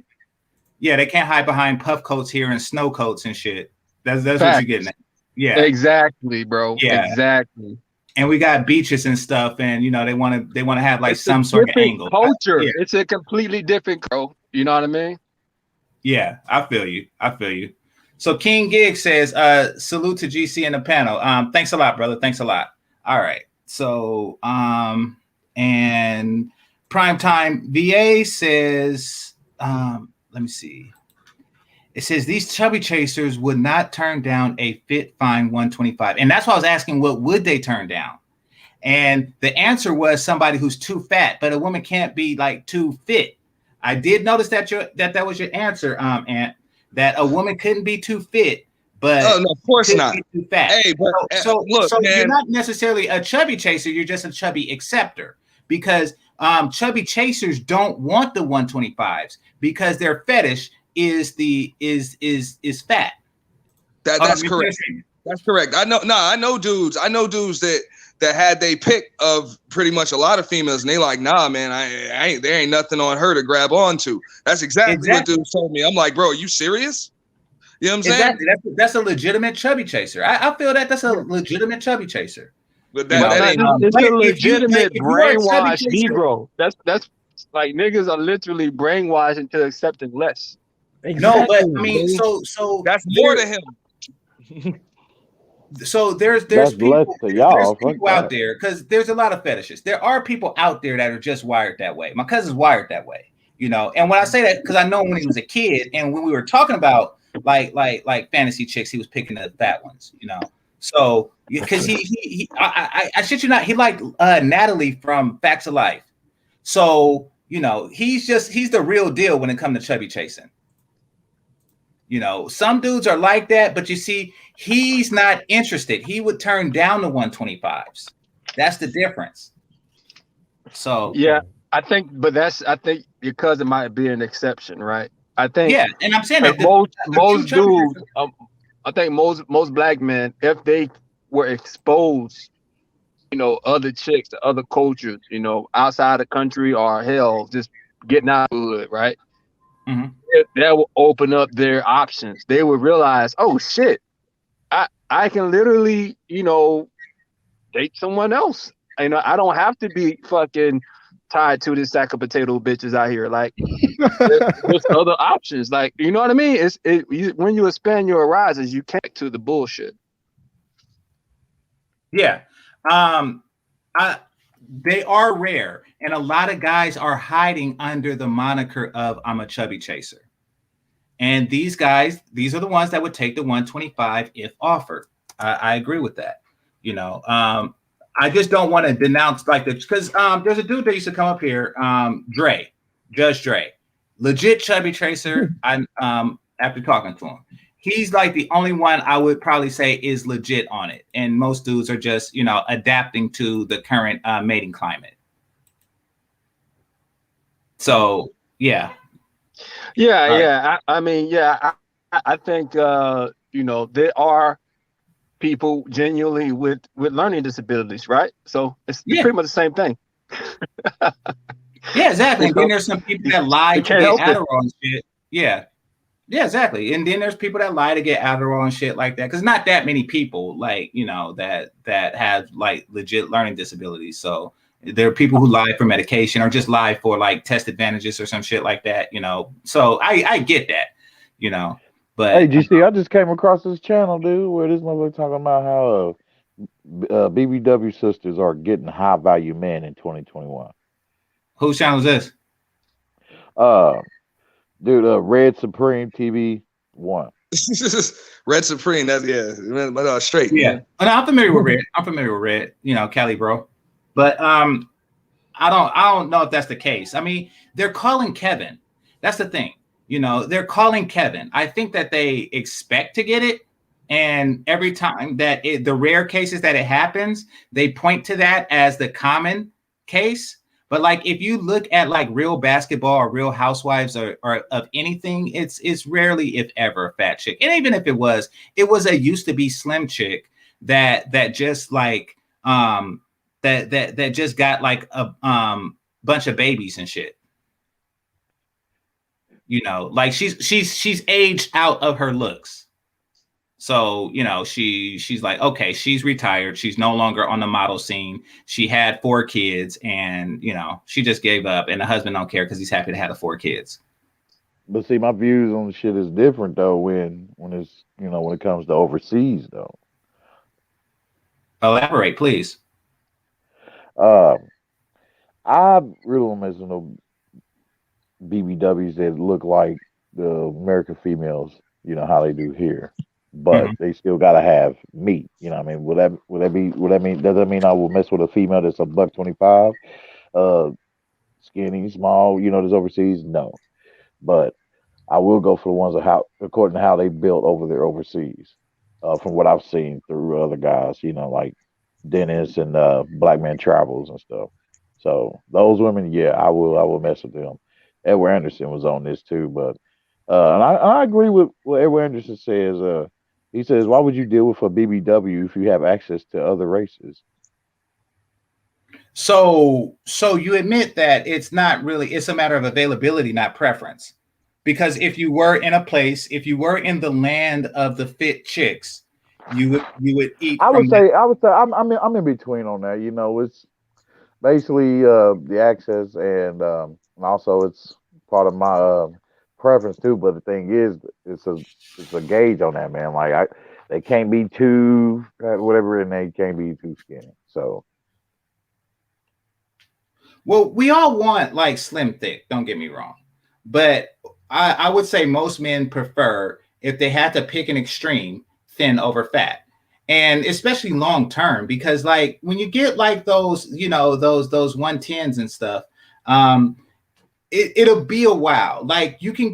Yeah, they can't hide behind puff coats here and snow coats and shit. That's what you're getting at. Yeah, exactly, bro. Yeah, exactly. And we got beaches and stuff, and they want to have like some sort of angle. Culture. It's a completely different, bro. You know what I mean? Yeah, I feel you. So King Gig says, salute to GC and the panel. Thanks a lot, brother. Thanks a lot. All right. So, and Primetime VA says, let me see. It says these chubby chasers would not turn down a fit fine 125. And that's why I was asking, what would they turn down? And the answer was somebody who's too fat, but a woman can't be like too fit. I did notice that that was your answer, Ant, that a woman couldn't be too fit, but no, of course not. Too fat. Hey, but so look, man, you're not necessarily a chubby chaser. You're just a chubby acceptor, because chubby chasers don't want the 125s because their fetish is fat. That's correct. That's correct. I know dudes that that had they pick of pretty much a lot of females, and they like, nah, man, I ain't, there ain't nothing on her to grab onto. That's exactly what dudes told me. I'm like, bro, are you serious? You know what I'm saying? Exactly. That's a legitimate chubby chaser. I feel that's a legitimate chubby chaser. But that ain't. It's a legitimate if you are a chubby brainwashed chaser, Negro. That's like niggas are literally brainwashed into accepting less. No, but I mean, so that's more to him. So there's people out there, because there's a lot of fetishes. There are people out there that are just wired that way. My cousin's wired that way, you know. And when I say that, because I know when he was a kid, and when we were talking about like fantasy chicks, he was picking the fat ones, you know. So because I shit you not, he liked Natalie from Facts of Life. So you know, he's the real deal when it comes to chubby chasing. You know, some dudes are like that, but you see, he's not interested. He would turn down the 125s. That's the difference. So yeah, I think because it might be an exception, right? I think and I'm saying that most dudes, I think most black men, if they were exposed, you know, other chicks to other cultures, you know, outside the country or hell, just getting out of it, right? Mm-hmm. That will open up their options. They would realize, oh shit, I can literally, you know, date someone else. You know, I don't have to be fucking tied to this sack of potato bitches out here. Like, there's other options. Like, you know what I mean? When you expand your horizons, you can't to the bullshit. Yeah, they are rare, and a lot of guys are hiding under the moniker of I'm a chubby chaser. And these guys, these are the ones that would take the 125 if offered. I agree with that. You know, I just don't want to denounce like this, because there's a dude that used to come up here, Judge Dre, legit chubby chaser. After talking to him, he's like the only one I would probably say is legit on it. And most dudes are just, you know, adapting to the current mating climate. So, yeah. Yeah. I mean, yeah, I think, you know, there are people genuinely with learning disabilities, right? So it's pretty much the same thing. Yeah, exactly. And then there's some people that lie to get Adderall and shit. Yeah. Yeah, exactly. And then there's people that lie to get Adderall and shit like that. Because not that many people, like, you know, that have like legit learning disabilities. So there are people who lie for medication or just lie for like test advantages or some shit like that, you know. So I get that, you know. But hey, GC, I just came across this channel, dude, where this motherfucker talking about how BBW sisters are getting high value men in 2021. Whose channel is this? Dude, Red Supreme TV 1. Red Supreme, that's straight. Yeah, and I'm familiar with Red. You know, Cali bro, but I don't know if that's the case. I mean, they're calling Kevin. That's the thing. You know, they're calling Kevin. I think that they expect to get it, and every time that the rare cases that it happens, they point to that as the common case. But like, if you look at like Real Basketball or Real Housewives or of anything, it's rarely, if ever, a fat chick. And even if it was a used to be slim chick that just like that just got like a bunch of babies and shit. You know, like she's aged out of her looks. So, you know, she's like, okay, she's retired. She's no longer on the model scene. She had 4 kids and, you know, she just gave up, and the husband don't care because he's happy to have the 4 kids. But see, my views on the shit is different though when it's, you know, when it comes to overseas though. Elaborate, please. I really don't mess with no BBWs that look like the American females, you know, how they do here. But they still gotta have meat. You know what I mean? Would that mean does that mean I will mess with a female that's $125? Skinny, small, you know, that's overseas? No. But I will go for the ones that according to how they built over there overseas. From what I've seen through other guys, you know, like Dennis and Black Man Travels and stuff. So those women, yeah, I will mess with them. Edward Anderson was on this too, but and I agree with what Edward Anderson says. He says, why would you deal with a BBW if you have access to other races? So you admit that it's not really, it's a matter of availability, not preference. Because if you were in a place, if you were in the land of the fit chicks, you would eat. I would say I'm in between on that. You know, it's basically the access and also it's part of my preference too. But the thing is, it's a gauge on that, man. Like they can't be too whatever, and they can't be too skinny. So. Well, we all want like slim thick, don't get me wrong. But I would say most men prefer, if they had to pick an extreme, thin over fat. And especially long term, because like when you get like those, you know, those 110s and stuff, it'll be a while. Like you can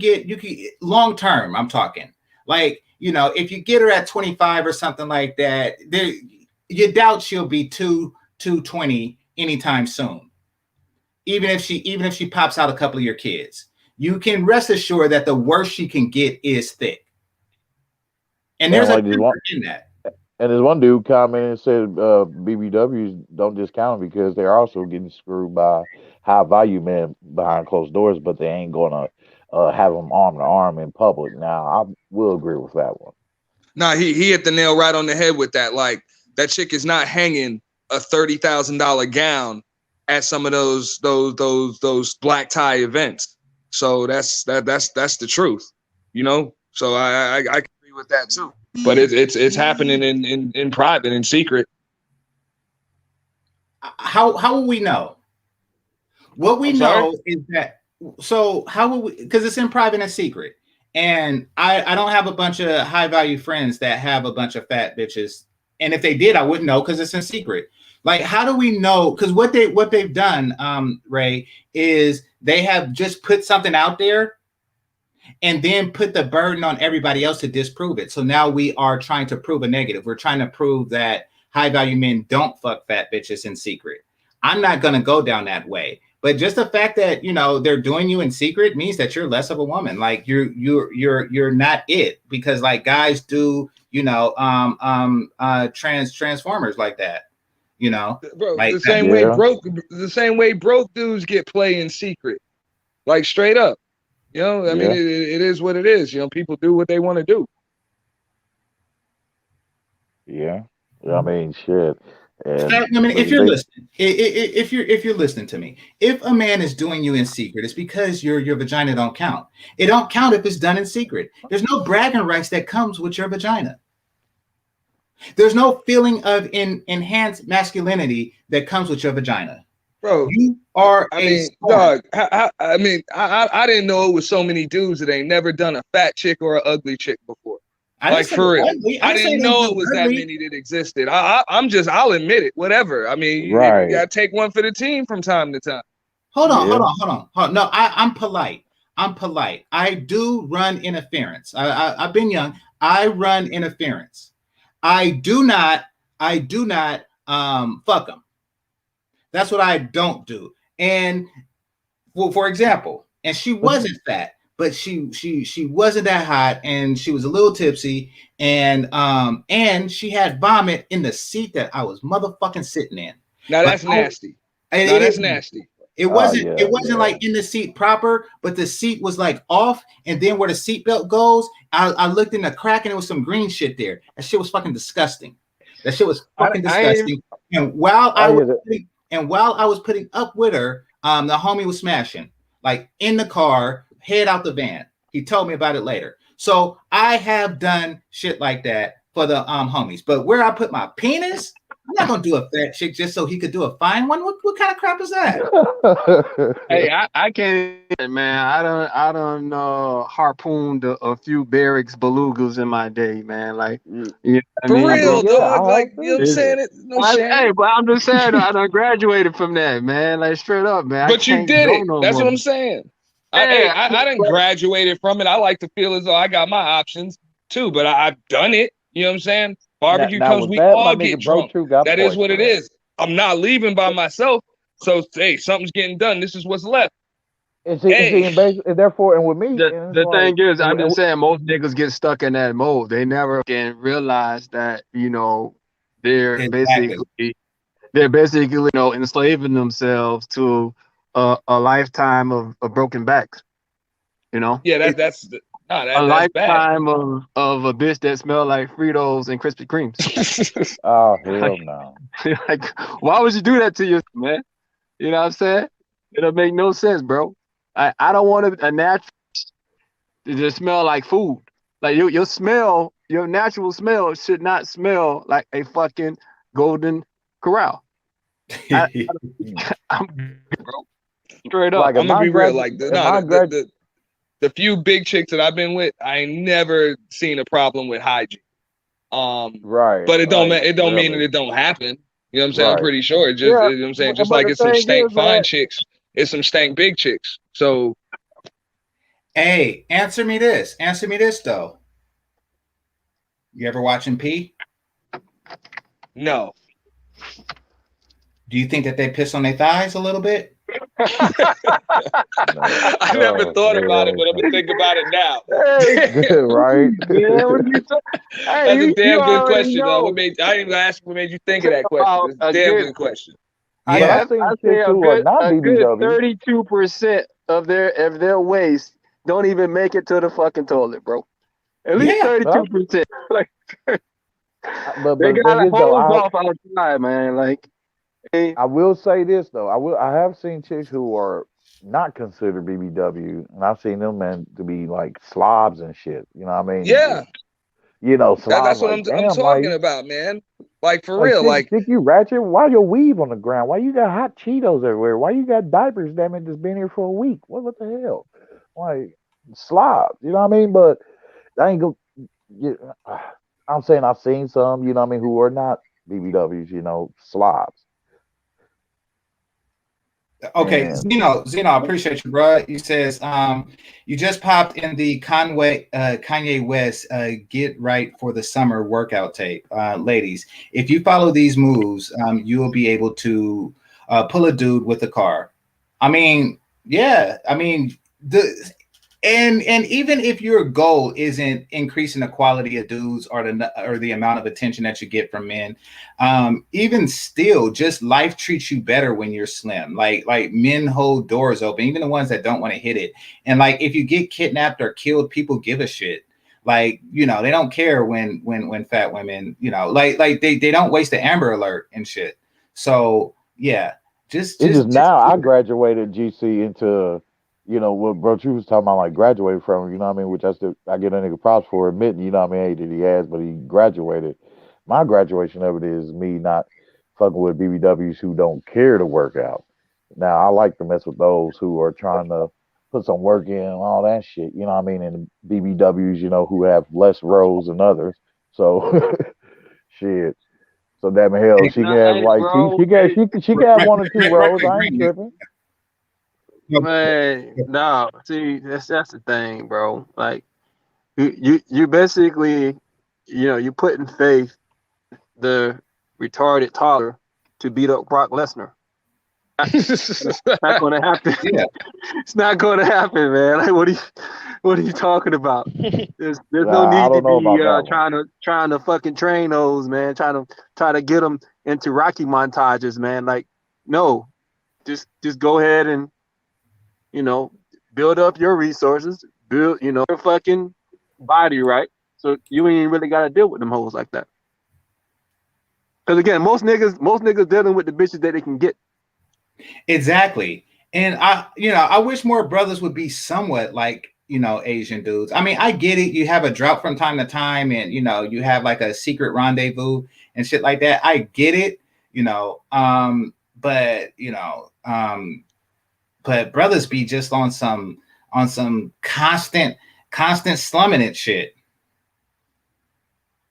long term, I'm talking. Like, you know, if you get her at 25 or something like that, you doubt she'll be 220 anytime soon. Even if she pops out a couple of your kids, you can rest assured that the worst she can get is thick. And there's a difference in that. And there's one dude commented and said BBWs don't discount them because they're also getting screwed by high value men behind closed doors, but they ain't going to have them arm to arm in public. Now, I will agree with that one. Nah, he hit the nail right on the head with that. Like that chick is not hanging a $30,000 gown at some of those black tie events. So that's the truth, you know. So I agree with that too. But it's happening in private, in secret. How will we know? What we know is that. So how will we? Because it's in private and secret. And I don't have a bunch of high value friends that have a bunch of fat bitches. And if they did, I wouldn't know because it's in secret. Like, how do we know? Because what they've done, Ray, is they have just put something out there and then put the burden on everybody else to disprove it. So now we are trying to prove a negative. We're trying to prove that high value men don't fuck fat bitches in secret. I'm not going to go down that way. But just the fact that, you know, they're doing you in secret means that you're less of a woman. Like you're not it, because like guys do, you know, transformers like that. You know, bro, like the same way broke dudes get play in secret, like straight up. You know, I mean, it is what it is. You know, people do what they want to do. Yeah, I mean, shit. And, I mean, if you're listening, if you're listening to me, if a man is doing you in secret, it's because your vagina don't count. It don't count if it's done in secret. There's no bragging rights that comes with your vagina. There's no feeling of enhanced masculinity that comes with your vagina. Bro, you are dog. I didn't know it was so many dudes that ain't never done a fat chick or an ugly chick before. Like for real. I didn't know it was that many that existed. I'll admit it, whatever. I mean, you gotta take one for the team from time to time. Hold on. No, I'm polite. I do run interference. I've been young. I run interference. I do not fuck them. That's what I don't do. And well, for example, and she wasn't fat, but she wasn't that hot, and she was a little tipsy, and she had vomit in the seat that I was motherfucking sitting in. Now that's nasty. That's nasty. It wasn't like in the seat proper, but the seat was like off, and then where the seatbelt goes, I looked in the crack and there was some green shit there. That shit was fucking disgusting. Disgusting. And while I was putting up with her, the homie was smashing, like in the car, head out the van. He told me about it later. So I have done shit like that for the homies. But where I put my penis, I'm not gonna do a fat chick just so he could do a fine one. What kind of crap is that? Hey, I can't, man. I don't harpooned a few barracks belugas in my day, man. Like, for real, dog. Like, you know what I'm saying? Hey, but I'm just saying, I done graduated from that, man. Like, straight up, man. But you did it. That's what I'm saying. I done graduated from it. I like to feel as though I got my options too, but I've done it. You know what I'm saying? Barbecue comes, we all get drunk. That is what it is. I'm not leaving by myself. So, hey, something's getting done. This is what's left. And therefore, and with me, the thing is, I'm just saying, most niggas get stuck in that mode. They never can realize that, you know, they're basically they're basically, you know, enslaving themselves to a lifetime of broken backs. You know, that's a that's bad. lifetime of a bitch that smell like Fritos and Krispy Kremes. Oh hell no! Like, why would you do that to yourself, man? You know what I'm saying? It'll make no sense, bro. I don't want a natural to just smell like food. Like your smell, your natural smell should not smell like a fucking Golden Corral. I'm bro. Straight up. Like, I'm gonna be real. Like the the few big chicks that I've been with, I ain't never seen a problem with hygiene. Right. But it don't like, it don't mean that really. it don't happen. You know what I'm saying? Right. I'm pretty sure. It just Yeah, you know what I'm saying, just but like the it's some thing stank is, fine man, chicks, it's some stank big chicks. So Hey, answer me this. Answer me this though. You ever watching P? no. Do you think that they piss on their thighs a little bit? I never thought about it, but I'm gonna think about it now. Right? Yeah, what you That's a damn good question, though. know. I didn't even ask what made you think of that question. It's a damn good question. Yeah, I've seen I say chicks who are not a good BBW. 32% of their waste don't even make it to the fucking toilet, bro. At least 32%. Like, But they the got thing is, though, hose off outside, man. Like, hey, I will say this though. I have seen chicks who are not considered BBW, and I've seen them man to be like slobs and shit. You know what I mean? Yeah, You know, slobs that's what like I'm damn, talking like about, man. Like for real, chick, you ratchet. Why your weave on the ground? Why you got hot Cheetos everywhere? Why you got diapers? Damn it, just been here for a week. What the hell? Like slobs. You know what I mean? But I ain't go. You, I'm saying I've seen some. You know what I mean? Who are not BBWs. You know, slobs. Okay, And Zeno, I appreciate you, bro. He says, you just popped in the Kanye West "Get Right for the Summer" workout tape, ladies. If you follow these moves, you will be able to pull a dude with a car. I mean, yeah, I mean and even if your goal isn't increasing the quality of dudes or the amount of attention that you get from men, even still, just life treats you better when you're slim. Like men hold doors open, even the ones that don't want to hit it. And like if you get kidnapped or killed, people give a shit. Like, you know, they don't care when fat women, you know, like they don't waste the Amber Alert and shit. So yeah, just now I graduated GC into, you know, what bro you was talking about, like graduated from, you know what I mean, which I get a nigga props for admitting, you know what I mean, that he has, but he graduated. My graduation of it is me not fucking with BBWs who don't care to work out. Now I like to mess with those who are trying to put some work in and all that shit, you know what I mean, and the BBWs, you know, who have less rows than others. So shit. So damn hell, she can have like she can have 1 or 2 rows. I ain't tripping. man, no. See, that's the thing, bro. Like, you basically, you know, you put in faith the retarded toddler to beat up Brock Lesnar. It's not going to happen. Yeah. It's not going to happen, man. Like, what are you talking about? There's no I need to don't know be about that trying to fucking train those, man. Try to get them into Rocky montages, man. Like, no, just go ahead and, you know, build up your resources, build, you know, your fucking body, right? So you ain't really got to deal with them hoes like that. Because again, most niggas dealing with the bitches that they can get. Exactly. And I wish more brothers would be somewhat like, you know, Asian dudes. I mean, I get it. You have a drought from time to time and, you know, you have like a secret rendezvous and shit like that. I get it, you know, but brothers be just on some constant slumming it shit.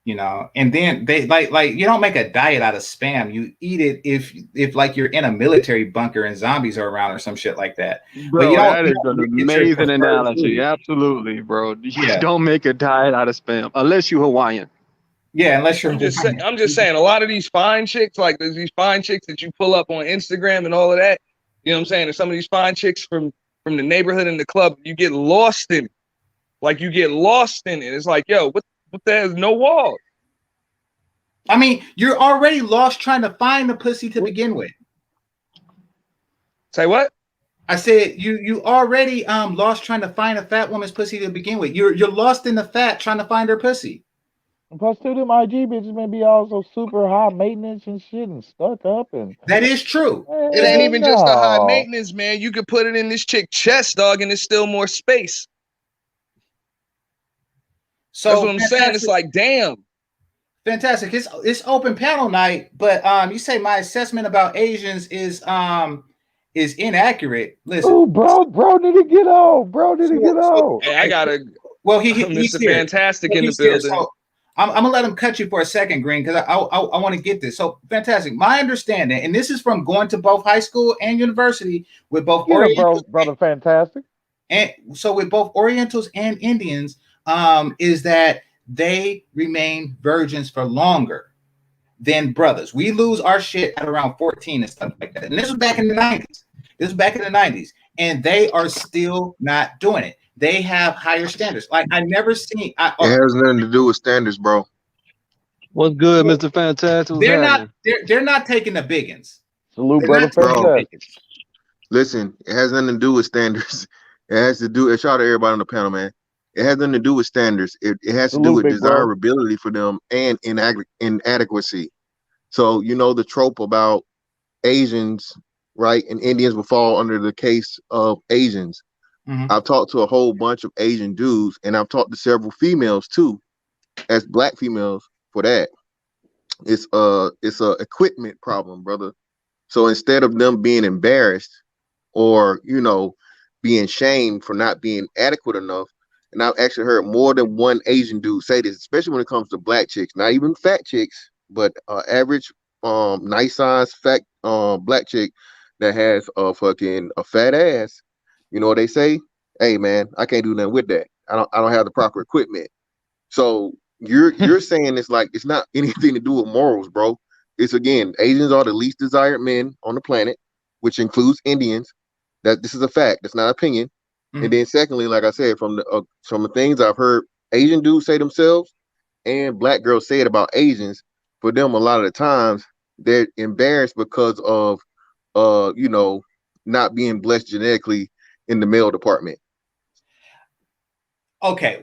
You know, and then they like you don't make a diet out of spam. You eat it if like you're in a military bunker and zombies are around or some shit like that. Bro, but you don't, that is an amazing analogy. Food. Absolutely, bro. You don't make a diet out of spam unless you're Hawaiian. Yeah, unless you're. I'm just saying, a lot of these fine chicks, like there's these fine chicks that you pull up on Instagram and all of that. You know what I'm saying? There's some of these fine chicks from the neighborhood and the club. You get lost in it. Like you get lost in it. It's like, yo, what the hell? No walls. I mean, you're already lost trying to find the pussy to begin with. Say what? I said you already lost trying to find a fat woman's pussy to begin with. You're lost in the fat trying to find her pussy. And plus, too, them IG bitches may be also super high maintenance and shit and stuck up and. That is true. It ain't even just a high maintenance, man. You could put it in this chick chest, dog, and it's still more space. So that's what I'm saying. It's like, damn. Fantastic. It's open panel night, but you say my assessment about Asians is inaccurate. Listen, oh, bro, need to get on. Bro, need to get on. Hey, I gotta. Well, he's Mr. Fantastic in the building. So I'm gonna let him cut you for a second, Green, because I want to get this. So Fantastic. My understanding, and this is from going to both high school and university with both brother Fantastic. And so with both Orientals and Indians, is that they remain virgins for longer than brothers. We lose our shit at around 14 and stuff like that. And this was back in the 90s. And they are still not doing it. They have higher standards. Like I never seen. It has nothing to do with standards, bro. What's good, Mr. Fantastic? They're not taking the biggins. Salute, brother Fantastic. Listen, it has nothing to do with standards. It has to do. Shout out to everybody on the panel, man. It has nothing to do with standards. It has to do with desirability for them and inadequacy. So you know the trope about Asians, right? And Indians will fall under the case of Asians. Mm-hmm. I've talked to a whole bunch of Asian dudes, and I've talked to several females too, as black females. For that, it's a equipment problem, brother. So instead of them being embarrassed or being shamed for not being adequate enough, and I've actually heard more than one Asian dude say this, especially when it comes to black chicks, not even fat chicks, but average, nice size fat black chick that has a fat ass. You know what they say? Hey man, I can't do nothing with that. I don't have the proper equipment. So you're saying it's like it's not anything to do with morals, bro. It's again, Asians are the least desired men on the planet, which includes Indians. That this is a fact. That's not opinion. Mm-hmm. And then secondly, like I said, from the things I've heard Asian dudes say themselves and black girls say it about Asians, for them a lot of the times they're embarrassed because of not being blessed genetically in the male department. Okay,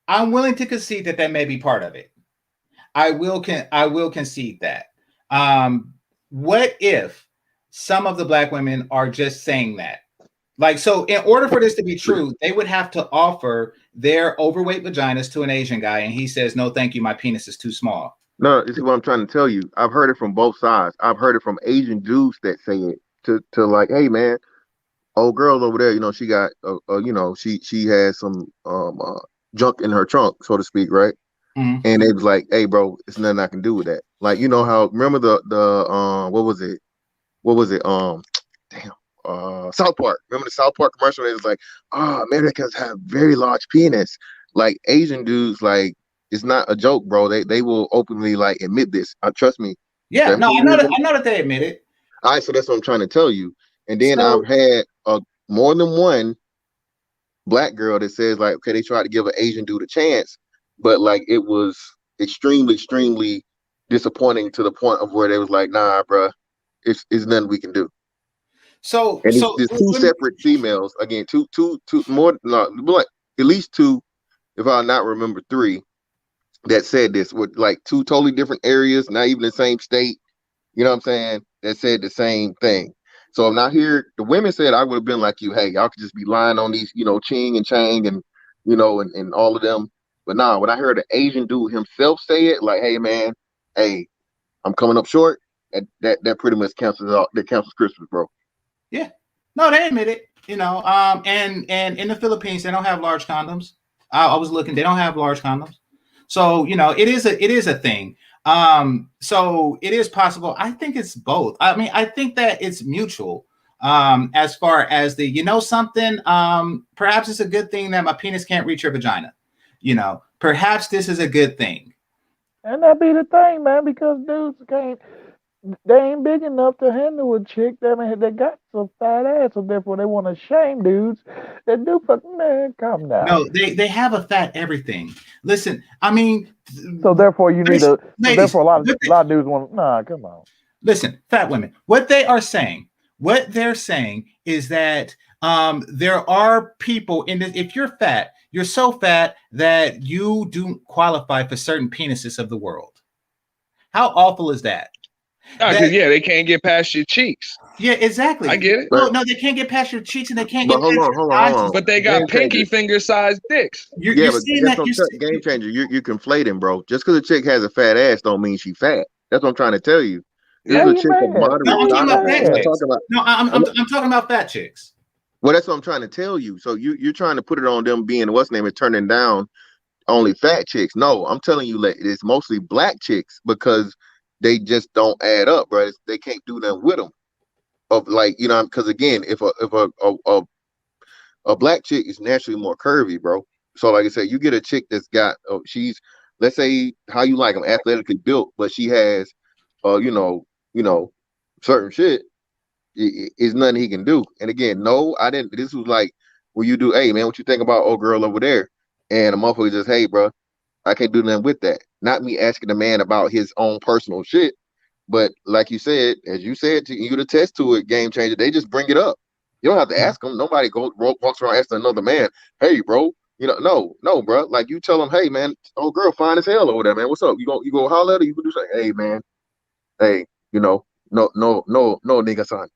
I'm willing to concede that may be part of it. I will concede that. What if some of the black women are just saying that? Like, so in order for this to be true, they would have to offer their overweight vaginas to an Asian guy, and he says, "No, thank you, my penis is too small." No, this is what I'm trying to tell you. I've heard it from both sides. I've heard it from Asian dudes that say it to like, hey man, old girl over there, she got she has some junk in her trunk, so to speak, right? Mm-hmm. And it was like, hey bro, it's nothing I can do with that. Like, how remember the what was it? South Park. Remember the South Park commercial? It was like, Americans have very large penis. Like Asian dudes, like it's not a joke, bro. They will openly like admit this. Trust me. Yeah, no, I know that they admit it. All right, so that's what I'm trying to tell you. And then I've had more than one black girl that says like, okay, they tried to give an Asian dude a chance, but like it was extremely, extremely disappointing to the point of where they was like, nah, bro, it's nothing we can do. So, and it's two separate females again, two more, no, like at least two, if I not remember three, that said this with like two totally different areas, not even the same state. You know what I'm saying? That said the same thing. So I'm not here. The women said I would have been like you. Hey, y'all could just be lying on these, Ching and Chang and and all of them. But nah, when I heard an Asian dude himself say it, like, hey man, hey, I'm coming up short. That pretty much cancels out. That cancels Christmas, bro. Yeah, no, they admit it. And in the Philippines, they don't have large condoms. I was looking; they don't have large condoms. So it is a thing. So it is possible. I think it's both. I mean, I think that it's mutual. As far as the something. Perhaps it's a good thing that my penis can't reach your vagina. Perhaps this is a good thing. And that be the thing, man, because dudes can't. they ain't big enough to handle a chick that got some fat ass, so therefore they want to shame dudes that do fucking. Man, calm down. No, they have a fat everything. Listen, I mean, so therefore you need a. ladies, so therefore a lot of dudes want. Nah, come on. Listen, fat women. What they're saying is that there are people in this. If you're fat, you're so fat that you do qualify for certain penises of the world. How awful is that? Because they can't get past your cheeks. Yeah, exactly. I get it. No, they can't get past your cheeks, and they can't get past hold on. But they got pinky finger sized dicks. You're but saying that Game Changer. You're conflating, bro. Just because a chick has a fat ass don't mean she fat. That's what I'm trying to tell you. No, I'm talking about fat chicks. I'm talking about fat chicks. Well, that's what I'm trying to tell you. So you're trying to put it on them being what's name and turning down only fat chicks. No, I'm telling you, it's mostly black chicks because they just don't add up, bro. They can't do nothing with them. Of because again, if a black chick is naturally more curvy, bro. So like I said, you get a chick that's got she's, let's say how you like them, athletically built, but she has certain shit. Is nothing he can do. And again, no, I didn't. This was like where you do, hey man, what you think about old girl over there? And a motherfucker just, hey, bro, I can't do nothing with that. Not me asking the man about his own personal shit, but like you said, as you said, you could attest to it, Game Changer. They just bring it up. You don't have to ask them. Nobody walks around asking another man, hey, bro, no, bro. Like you tell them, hey, man, old girl fine as hell over there, man. What's up? You go holler at her. You can do something. Hey, man, hey, no, nigga, son.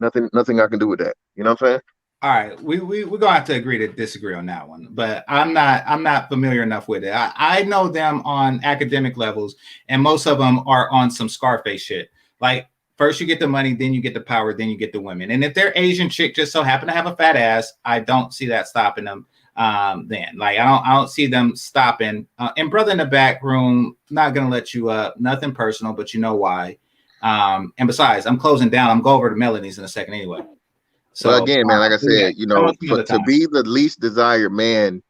Nothing I can do with that. You know what I'm saying? All right, we're gonna have to agree to disagree on that one. But I'm not familiar enough with it. I know them on academic levels, and most of them are on some Scarface shit. Like first you get the money, then you get the power, then you get the women. And if they're Asian chick just so happen to have a fat ass, I don't see that stopping them. Then like I don't see them stopping. And brother in the back room, not gonna let you up. Nothing personal, but you know why. And besides, I'm closing down. I'm going over to Melanie's in a second anyway. So well, again, man, like I said, to be the least desired man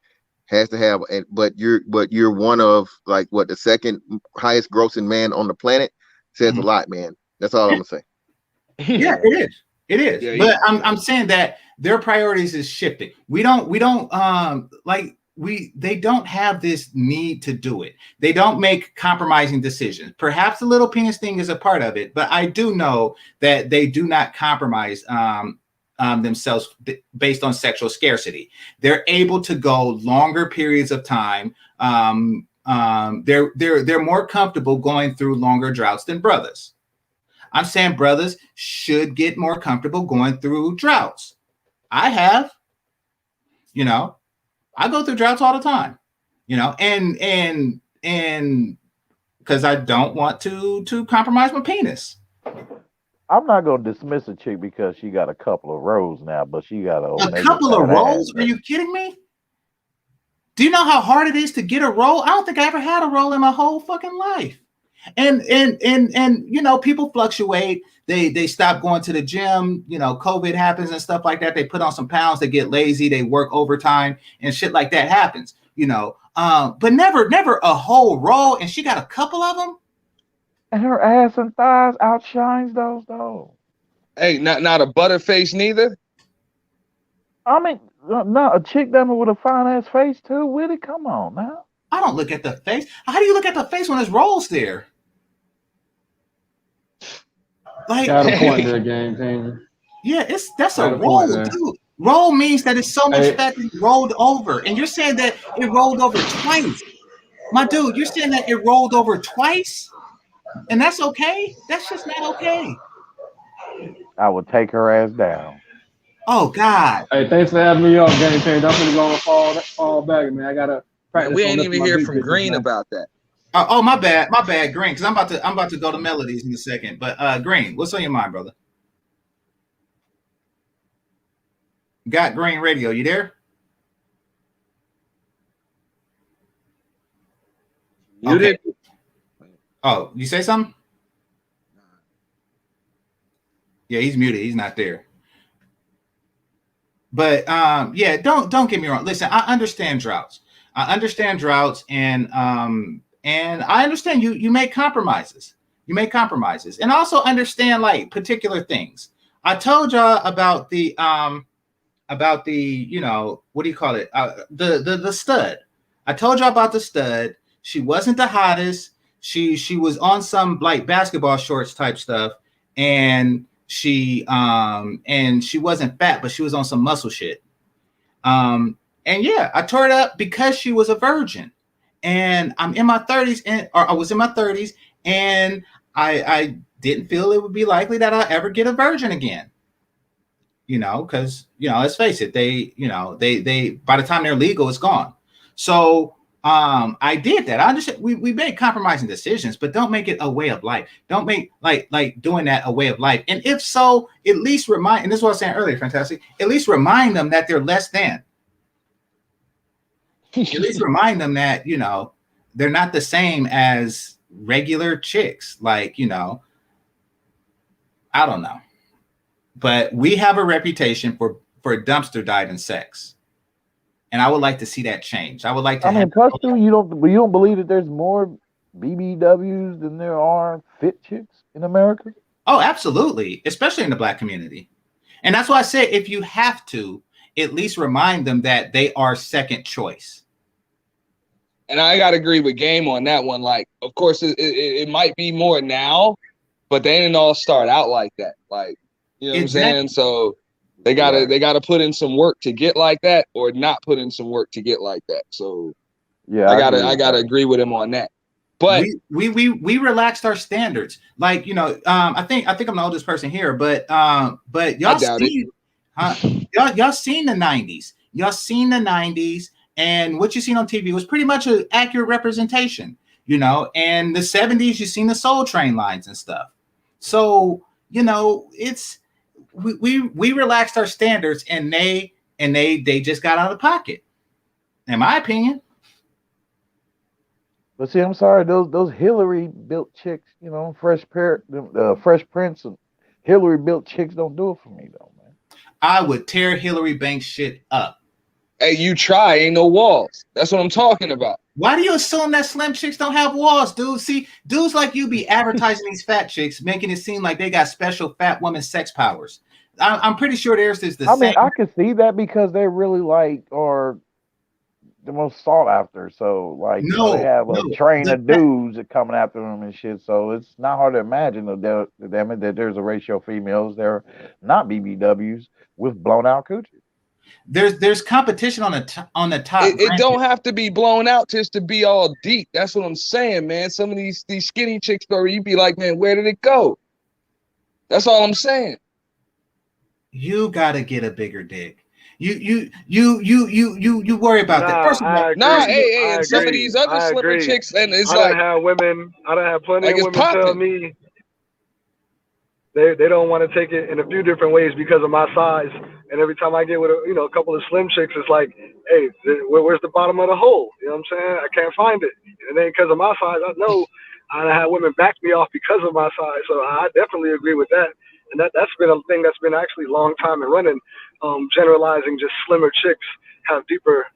has to have, but you're one of like what the second highest grossing man on the planet says a lot, man. That's all I'm gonna say. Yeah, it is. Yeah, but I'm saying that their priorities is shifting. They don't have this need to do it. They don't make compromising decisions. Perhaps the little penis thing is a part of it, but I do know that they do not compromise themselves based on sexual scarcity. They're able to go longer periods of time. They're more comfortable going through longer droughts than brothers. I'm saying brothers should get more comfortable going through droughts. I have, I go through droughts all the time, and because I don't want to compromise my penis. I'm not gonna dismiss a chick because she got a couple of rows now, but she got a couple of rolls. Are you kidding me? Do you know how hard it is to get a roll? I don't think I ever had a roll in my whole fucking life. And people fluctuate. They stop going to the gym. COVID happens and stuff like that. They put on some pounds. They get lazy. They work overtime and shit like that happens. But never a whole roll. And she got a couple of them. And her ass and thighs outshines those though. Hey, not a butterface neither. I mean, no, a chick done with a fine ass face too. With it, come on now. I don't look at the face. How do you look at the face when there's rolls there? Like, got a point there, Game Changer. Yeah, that's a roll, dude. Roll means that it's so much fat that it rolled over, and you're saying that it rolled over twice, my dude. You're saying that it rolled over twice. And that's okay? That's just not okay. I would take her ass down. Oh, God. Hey, thanks for having me on, Game Changer. I'm going to fall back, man. I got to practice. We ain't even hear from Green about that. Oh, my bad, Green, because I'm about to go to Melodies in a second. But Green, what's on your mind, brother? Got Green Radio, you there? Muted. Okay. Oh, you say something? Yeah, he's muted. He's not there. But yeah, don't get me wrong. Listen, I understand droughts. And I understand you make compromises. You make compromises, and also understand like particular things. I told y'all about the you know, what do you call it? The stud. I told y'all about the stud. She wasn't the hottest. She was on some like basketball shorts type stuff, and she wasn't fat, but she was on some muscle shit. And yeah, I tore it up because she was a virgin, and I'm in my 30s, or I was in my 30s, and I didn't feel it would be likely that I'll ever get a virgin again. You know, because let's face it, they by the time they're legal, it's gone. So I did that. I understand we made compromising decisions, but don't make it a way of life. Don't make like doing that a way of life. And if so, at least remind, and this is what I was saying earlier, fantastic. At least remind them that they're less than. At least remind them that, they're not the same as regular chicks. Like, I don't know. But we have a reputation for dumpster diving sex. And I would like to see that change. I would like to plus too, you don't believe that there's more BBWs than there are fit chicks in America? Oh, absolutely. Especially in the Black community. And that's why I say, if you have to, at least remind them that they are second choice. And I got to agree with Game on that one. Like, of course, it might be more now, but they didn't all start out like that. Like, you know what I'm saying? So they gotta put in some work to get like that, or not put in some work to get like that. So yeah, I gotta agree with him on that. But we relaxed our standards. Like, I think I'm the oldest person here, but y'all seen y'all seen the 90s. Y'all seen the 90s, and what you seen on TV was pretty much an accurate representation, and the 70s, you seen the Soul Train lines and stuff. So, it's we relaxed our standards, and they just got out of pocket, in my opinion. But see, I'm sorry, those Hillary built chicks, Fresh Prince and Hillary built chicks don't do it for me though, man. I would tear Hillary Banks shit up. Hey, you try, ain't no walls. That's what I'm talking about. Why do you assume that slim chicks don't have walls, dude? See, dudes like you be advertising these fat chicks, making it seem like they got special fat woman sex powers. I'm pretty sure theirs is the same. I mean, I can see that because they really are the most sought after. So, they have a train of dudes that coming after them and shit. So it's not hard to imagine that there's a ratio of females that are not BBWs with blown out coochies. There's competition on the top. It don't have to be blown out just to be all deep. That's what I'm saying, man. Some of these skinny chicks, bro, you be like, man, where did it go? That's all I'm saying. You gotta get a bigger dick. You worry about that. First of all, and some of these other slimmer chicks, and it's I don't have plenty of women tell me they don't want to take it in a few different ways because of my size. And every time I get with a couple of slim chicks, it's like, hey, where's the bottom of the hole? You know what I'm saying? I can't find it. And then because of my size, I know I had women back me off because of my size. So I definitely agree with that. And that's been a thing that's been actually a long time in running. Generalizing just slimmer chicks have deeper,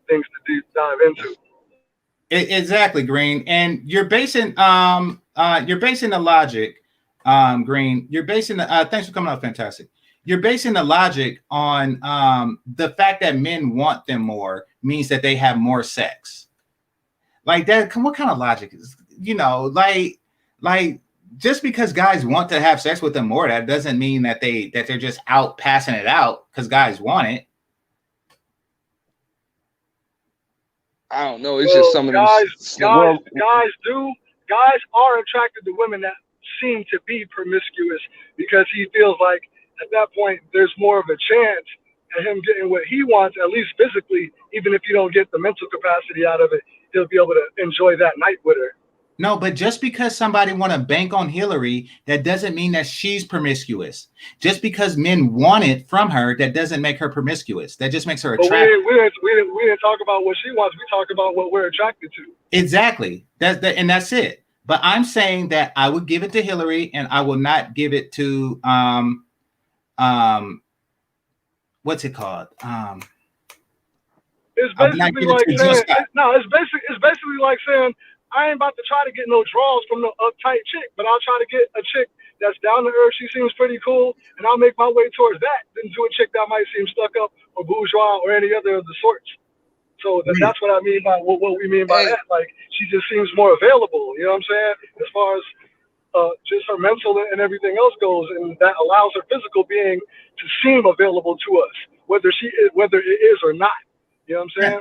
things to dive into. Exactly, Green. And you're basing the logic. Green, you're basing the thanks for coming out, fantastic. You're basing the logic on the fact that men want them more means that they have more sex. Like that, what kind of logic is, like just because guys want to have sex with them more, that doesn't mean that they're just out passing it out because guys want it. I don't know. It's just some of these guys are attracted to women that seem to be promiscuous because he feels like at that point there's more of a chance at him getting what he wants, at least physically. Even if you don't get the mental capacity out of it, he'll be able to enjoy that night with her. No, but just because somebody want to bank on Hillary, that doesn't mean that she's promiscuous. Just because men want it from her, that doesn't make her promiscuous. That just makes her attractive. We didn't talk about what she wants. We talked about what we're attracted to. Exactly. That's it. But I'm saying that I would give it to Hillary, and I will not give it to what's it called? It's basically like saying it's basically like saying I ain't about to try to get no draws from no uptight chick, but I'll try to get a chick that's down to earth. She seems pretty cool, and I'll make my way towards that than to a chick that might seem stuck up or bourgeois or any other of the sorts. So that's what I mean by what we mean by that. Like, she just seems more available. You know what I'm saying? As far as just her mental and everything else goes, and that allows her physical being to seem available to us, whether it is or not. You know what I'm saying?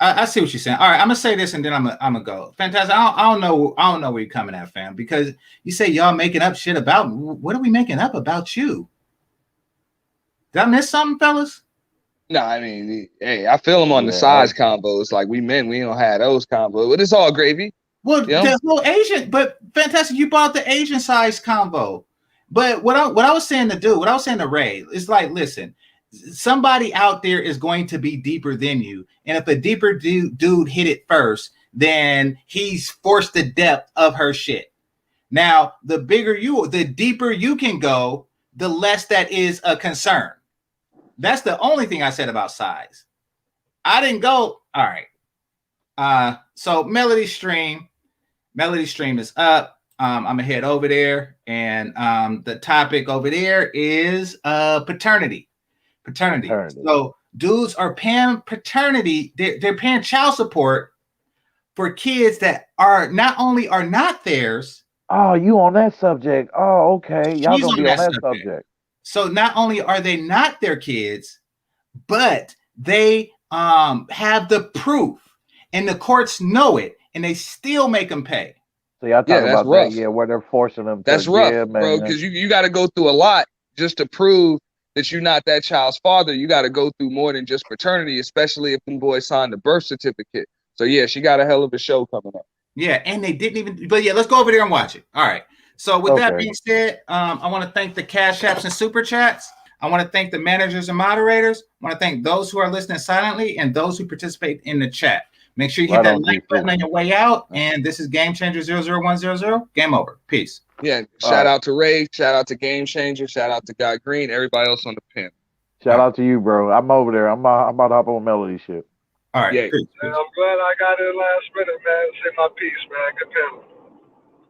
I see what you're saying. All right, I'm gonna say this and then I'm gonna go. Fantastic. I don't know where you're coming at, fam, because you say y'all making up shit about me. What are we making up about you? Did I miss something, fellas? No, I mean, hey, I feel them on the size combos. Like, we men, we don't have those combos, but it's all gravy. Well, the whole Asian, but fantastic. You bought the Asian size combo. But what I was saying to Ray, is like, listen, somebody out there is going to be deeper than you, and if a deeper dude hit it first, then he's forced the depth of her shit. Now, the deeper you can go, the less that is a concern. That's the only thing I said about size. I didn't go. All right. So Melody Stream is up. I'm gonna head over there, and the topic over there is paternity. So dudes are paying paternity. They're paying child support for kids that are not theirs. Oh, you on that subject? Oh, okay. Y'all gonna be on that subject. So not only are they not their kids, but they have the proof, and the courts know it, and they still make them pay. So y'all talking about rough. That, where they're forcing them. That's rough, bro, because you got to go through a lot just to prove that you're not that child's father. You got to go through more than just paternity, especially if them boys signed the birth certificate. So yeah, she got a hell of a show coming up. Yeah, and they didn't even. But yeah, let's go over there and watch it. All right. So with that being said, I want to thank the Cash Apps and Super Chats. I want to thank the managers and moderators. I want to thank those who are listening silently and those who participate in the chat. Make sure you hit that like button on your way out. And this is GameChanger00100. Game over. Peace. Yeah. Shout out to Ray. Shout out to Game Changer. Shout out to God Green. Everybody else on the pin. Shout out to you, bro. I'm over there. I'm about to hop on Melody shit. All right. Yeah. I'm glad I got in last minute, man. Say my piece, man. Good panel.